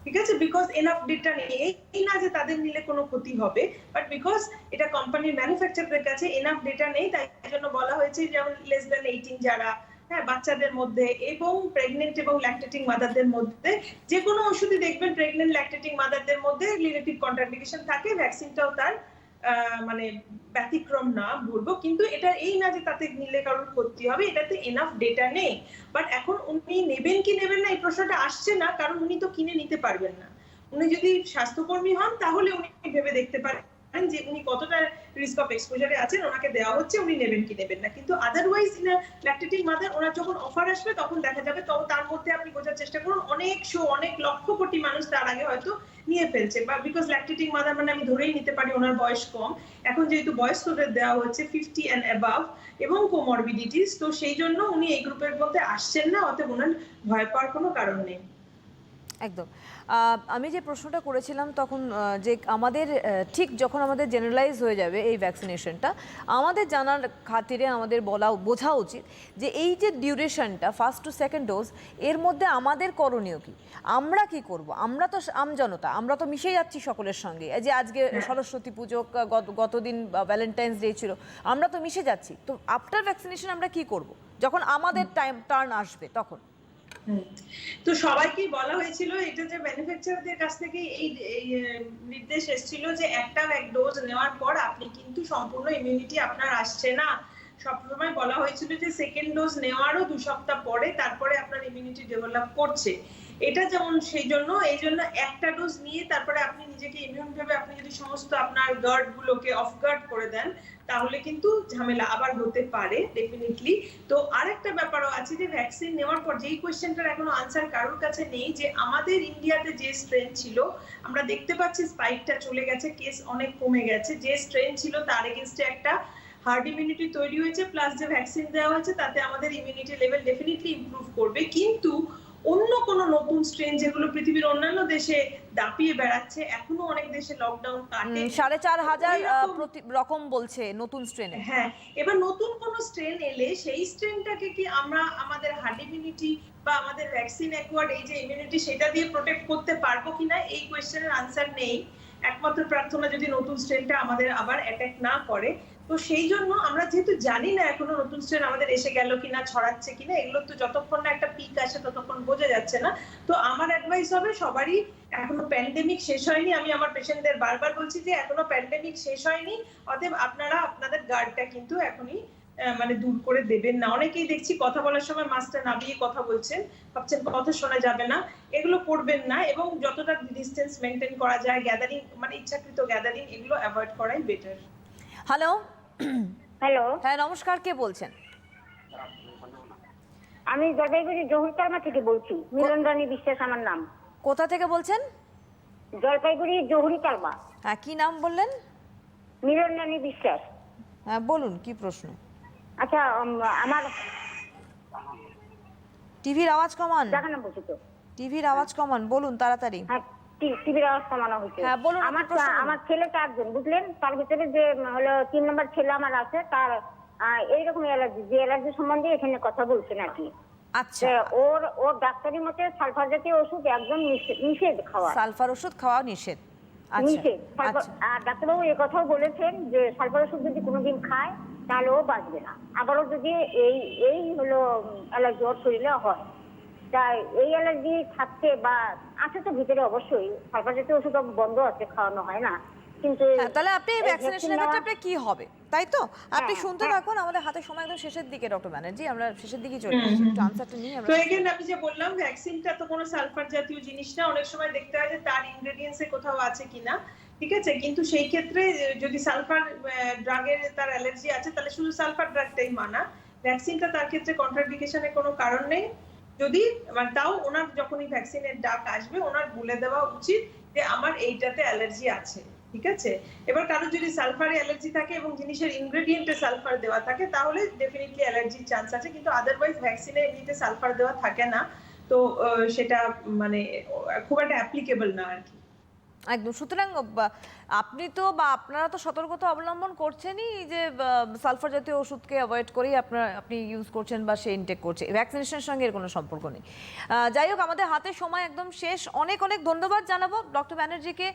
ঠিক আছে, বিকজ এনাফ ডেটা নেই। এই না যে তাদের নিলে কোনো ক্ষতি হবে, বাট বিকজ এটা কোম্পানির ম্যানুফ্যাকচারদের কাছে এনাফ ডেটা নেই, তাই জন্য বলা হয়েছে যেমন লেস দ্যান 18 যারা, হ্যাঁ, বাচ্চাদের মধ্যে এবং প্রেগনেন্ট এবং ল্যাকটেটিং মাদারদের মধ্যে যে কোনো ওষুধই দেখবেন প্রেগনেন্ট ল্যাকটেটিং মাদারদের মধ্যে রিলেটিভ কন্ট্রাইন্ডিকেশন থাকে, ভ্যাকসিনটাও তার মানে ব্যতিক্রম না বলবো, কিন্তু এটা এই না যে তাতে নিলে কারোর ক্ষতি হবে, এটাতে এনাফ ডেটা নেই। বাট এখন উনি নেবেন কি নেবেন না এই প্রশ্নটা আসছে না, কারণ উনি তো কিনে নিতে পারবেন না। উনি যদি স্বাস্থ্যকর্মী হন তাহলে উনি ভেবে দেখতে পারেন যে উনি কতটা রিস্ক অফ এক্সপোজারে আছেন, ওনাকে দেওয়া হচ্ছে, উনি নেবেন কি নেবেন না। কিন্তু আদারওয়াইজ ইন ল্যাকটেটিং মাদার ওনার যখন অফার আসবে তখন দেখা যাবে, তো তার মধ্যে আপনি বোঝার চেষ্টা করুন অনেক লক্ষ কোটি মানুষ তার আগে হয়তো নিয়ে ফেলছে, বা বিকজ ল্যাকটেটিং মাদার মানে আমি ধরেই নিতে পারি ওনার বয়স কম, এখন যেহেতু বয়স্কদের দেওয়া হচ্ছে 50 and above এবং কোমরবিডিটিস, তো সেই জন্য উনি এই গ্রুপের মধ্যে আসছেন না, অতএব ওনার ভয় পাওয়ার কোনো কারণ নেই। একদম। আমি যে প্রশ্নটা করেছিলাম তখন যে আমাদের ঠিক যখন আমাদের জেনারেলাইজ হয়ে যাবে এই ভ্যাকসিনেশনটা, আমাদের জানার খাতিরে আমাদের বোঝা উচিত যে এই যে ডিউরেশনটা ফার্স্ট টু সেকেন্ড ডোজ, এর মধ্যে আমাদের করণীয় কি, আমরা কি করব? আমরা তো আমজনতা, আমরা তো মিশে যাচ্ছি সকলের সঙ্গে, যে আজকে সরস্বতী পুজো, গতদিন ভ্যালেন্টাইন্স ডে ছিল, আমরা তো মিশে যাচ্ছি। তো আফটার ভ্যাকসিনেশন আমরা কি করব যখন আমাদের টার্ন আসবে তখন? তো সবাইকেই বলা হয়েছিল, এটা যে ম্যানুফ্যাকচারারদের কাছ থেকে এই নির্দেশ এসেছিল যে একটা ডোজ নেওয়ার পর আপনি কিন্তু সম্পূর্ণ ইমিউনিটি আপনার আসছে না। সবসময় বলা হয়েছিল যে সেকেন্ড ডোজ নেওয়ারও 2 সপ্তাহ পরে তারপরে আপনার ইমিউনিটি ডেভেলপ করছে। এটা যেমন এই জন্য একটা ডোজ নিয়ে তারপরে আপনি নিজেকে ইমিউন ভেবে আপনি যদি সমস্ত আপনার গার্ড গুলোকে অফ গার্ড করে দেন তাহলে কিন্তু ঝামেলা আবার হতে পারে ডেফিনেটলি। তো আরেকটা ব্যাপারও আছে যে ভ্যাকসিন নেওয়ার পর যেই কোয়েশ্চেনটার এখনো আনসার কারোর কাছে নেই, যে আমাদের ইন্ডিয়াতে যে স্ট্রেন ছিল আমরা দেখতে পাচ্ছি স্পাইকটা চলে গেছে, কেস অনেক কমে গেছে, যে স্ট্রেন ছিল তার এগেইনস্টে একটা হার্ড ইমিউনিটি তৈরি হয়েছে, প্লাস যে ভ্যাকসিন দেওয়া হয়েছে তাতে আমাদের ইমিউনিটি লেভেল ডেফিনেটলি ইমপ্রুভ করবে। কিন্তু অন্য কোন নতুন স্ট্রেন যেগুলো পৃথিবীর অন্যান্য দেশে দাপিয়ে বেড়াচ্ছে, এখনো অনেক দেশে লকডাউন কাটে 4500 রকম বলছে নতুন স্ট্রেনে। হ্যাঁ, এবার নতুন কোন স্ট্রেন এলে সেই স্ট্রেনটাকে কি আমরা আমাদের হার্ড ইমিউনিটি বা আমাদের ভ্যাকসিন অ্যাকোয়ার্ড এই যে ইমিউনিটি সেটা দিয়ে প্রোটেক্ট করতে পারবো কিনা এই কোয়েশ্চেনের আনসার নেই। একমাত্র প্রার্থনা যদি নতুন স্ট্রেনটা আমাদের আবার অ্যাটাক না করে। তো সেই জন্য আমরা যেহেতু জানি না এখনো নতুন স্ট্রেন আমাদের এসে গেল কিনা, ছড়াচ্ছে কিনা, এগুলো তো যতক্ষণ না একটা পিক আসে ততক্ষণ বোঝা যাচ্ছে না। তো আমার অ্যাডভাইস হবে সবারই, এখনো প্যান্ডেমিক শেষ হয়নি, আমি আমার পেশেন্টদের বারবার বলছি যে এখনো প্যান্ডেমিক শেষ হয়নি, অতএব আপনারা আপনাদের গার্ডটা কিন্তু এখনই মানে দূর করে দেবেন না। অনেকেই দেখছি কথা বলার সময় মাস্কটা নামিয়ে কথা বলছেন, ভাবছেন কথা শোনা যাবে না, এগুলো করবেন না, এবং যতটা ডিসটেন্স মেনটেন করা যায়, গ্যাদারিং মানে ইচ্ছাকৃত গ্যাদারিং এগুলো অ্যাভয়েড করাই বেটার। হ্যালো। হ্যালো, হ্যাঁ নমস্কার, কে বলছেন? আমি জলপাইগুড়ি জহুরতালমা থেকে বলছি, মিলন রানী বিশ্বাস আমার নাম। কোথা থেকে বলছেন? জলপাইগুড়ি জহুরতালমা। হ্যাঁ, কি নাম বললেন? মিলন রানী বিশ্বাস। হ্যাঁ বলুন, কি প্রশ্ন? আচ্ছা, আমার টিভির আওয়াজ কমান। দেখানো বলছি তো, টিভির আওয়াজ কমান, বলুন তাড়াতাড়ি। হ্যাঁ টিভির আওয়াজ কমানো হয়েছে। হ্যাঁ বলুন। আমার ছেলে 4 জন, বুঝলেন, তার ভিতরে যে হলো 3 নম্বর ছেলে আমার আছে, তার এইরকম অ্যালার্জি, যে অ্যালার্জি সম্বন্ধে এখানে কথা বলছেন আর কি। আচ্ছা, ওর ডাক্তারি মতে সালফার জাতীয় ওষুধ একদম নিষেধ খাওয়া। সালফার ওষুধ খাওয়া নিষেধ? নিষেধ। আর ডাক্তারবাবু এই কথাও বলেছেন যে সালফার ওষুধ যদি কোনোদিন খায় তাহলে ও বাঁচবে না, আবারও যদি এই হলো অ্যালার্জি ওর শরীরে হয়, তাই এই অ্যালার্জি থাকতে বা আছে তো ভিতরে অবশ্যই, সালফার জাতীয় ওষুধ বন্ধ আছে, খাওয়ানো হয় না, কিন্তু তাহলে আপনি ভ্যাকসিনেশনের ক্ষেত্রে আপনি কি হবে, তাই তো? আপনি শুনতে থাকুন, আমাদের হাতে সময় একদম শেষের দিকে ডক্টর ব্যানার্জি, আমরা শেষের দিকে চলে আসছি, একটু আনসারটা নিয়ে আমরা। তো এগেইন আমি যে বললাম ভ্যাকসিনটা তো কোনো সালফার জাতীয় জিনিস না, অনেক সময় দেখতে হয় যে তার ইনগ্রেডিয়েন্টসে কোথাও আছে কিনা, ঠিক আছে, কিন্তু সেই ক্ষেত্রে যদি সালফার ড্রাগের তার অ্যালার্জি আছে তাহলে শুধু সালফার ড্রাগটাই মানা, ভ্যাকসিনটা তার ক্ষেত্রে কন্ট্রাডিকেশনের কোনো কারণ নেই। যদি মানে তাও ওনার যখনই ভ্যাকসিনের ডাক আসবে ওনার বলে দেওয়া উচিত যে আমার এইটাতে অ্যালার্জি আছে, ঠিক আছে? এবার কারোর যদি সালফারে অ্যালার্জি থাকে এবং জিনিসের ইনগ্রেডিয়েন্টে সালফার দেওয়া থাকে তাহলে ডেফিনেটলি অ্যালার্জির চান্স আছে, কিন্তু আদারওয়াইজ ভ্যাকসিনে এমনিতে সালফার দেওয়া থাকে না, তো সেটা মানে খুব একটা অ্যাপ্লিকেবল না আর কি। একদম। সুতরাং আপনি তো বা আপনারা তো সতর্কতা অবলম্বন করছেনই যে সালফার জাতীয় ওষুধকে অ্যাভয়েড করেই আপনি ইউজ করছেন বা সে ইনটেক করছে, ভ্যাকসিনেশনের সঙ্গে এর কোনো সম্পর্ক নেই। যাই হোক, আমাদের হাতে সময় একদম শেষ। অনেক অনেক ধন্যবাদ জানাবো ডক্টর ব্যানার্জিকে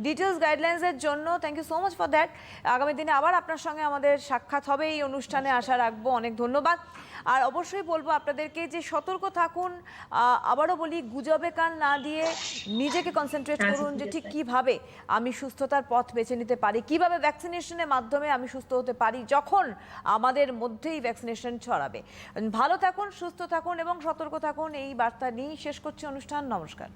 ডিটেলস গাইডলাইন্সের জন্য। Thank you so much for that. আগামী দিনে আবার আপনার সঙ্গে আমাদের সাক্ষাৎ হবে, এই অনুষ্ঠানে আশা রাখবো। অনেক ধন্যবাদ। আর অবশ্যই বলবো আপনাদেরকে যে সতর্ক থাকুন, আবারও বলি গুজবে কান না দিয়ে নিজেকে কনসেন্ট্রেট করুন যে ঠিক কিভাবে আমি সুস্থতার পথ বেছে নিতে পারি, কিভাবে ভ্যাকসিনেশনের মাধ্যমে আমি সুস্থ হতে পারি যখন আমাদের মধ্যেই ভ্যাকসিনেশন ছড়াবে। ভালো থাকুন, সুস্থ থাকুন এবং সতর্ক থাকুন, এই বার্তা নিয়েই শেষ করছি অনুষ্ঠান। নমস্কার।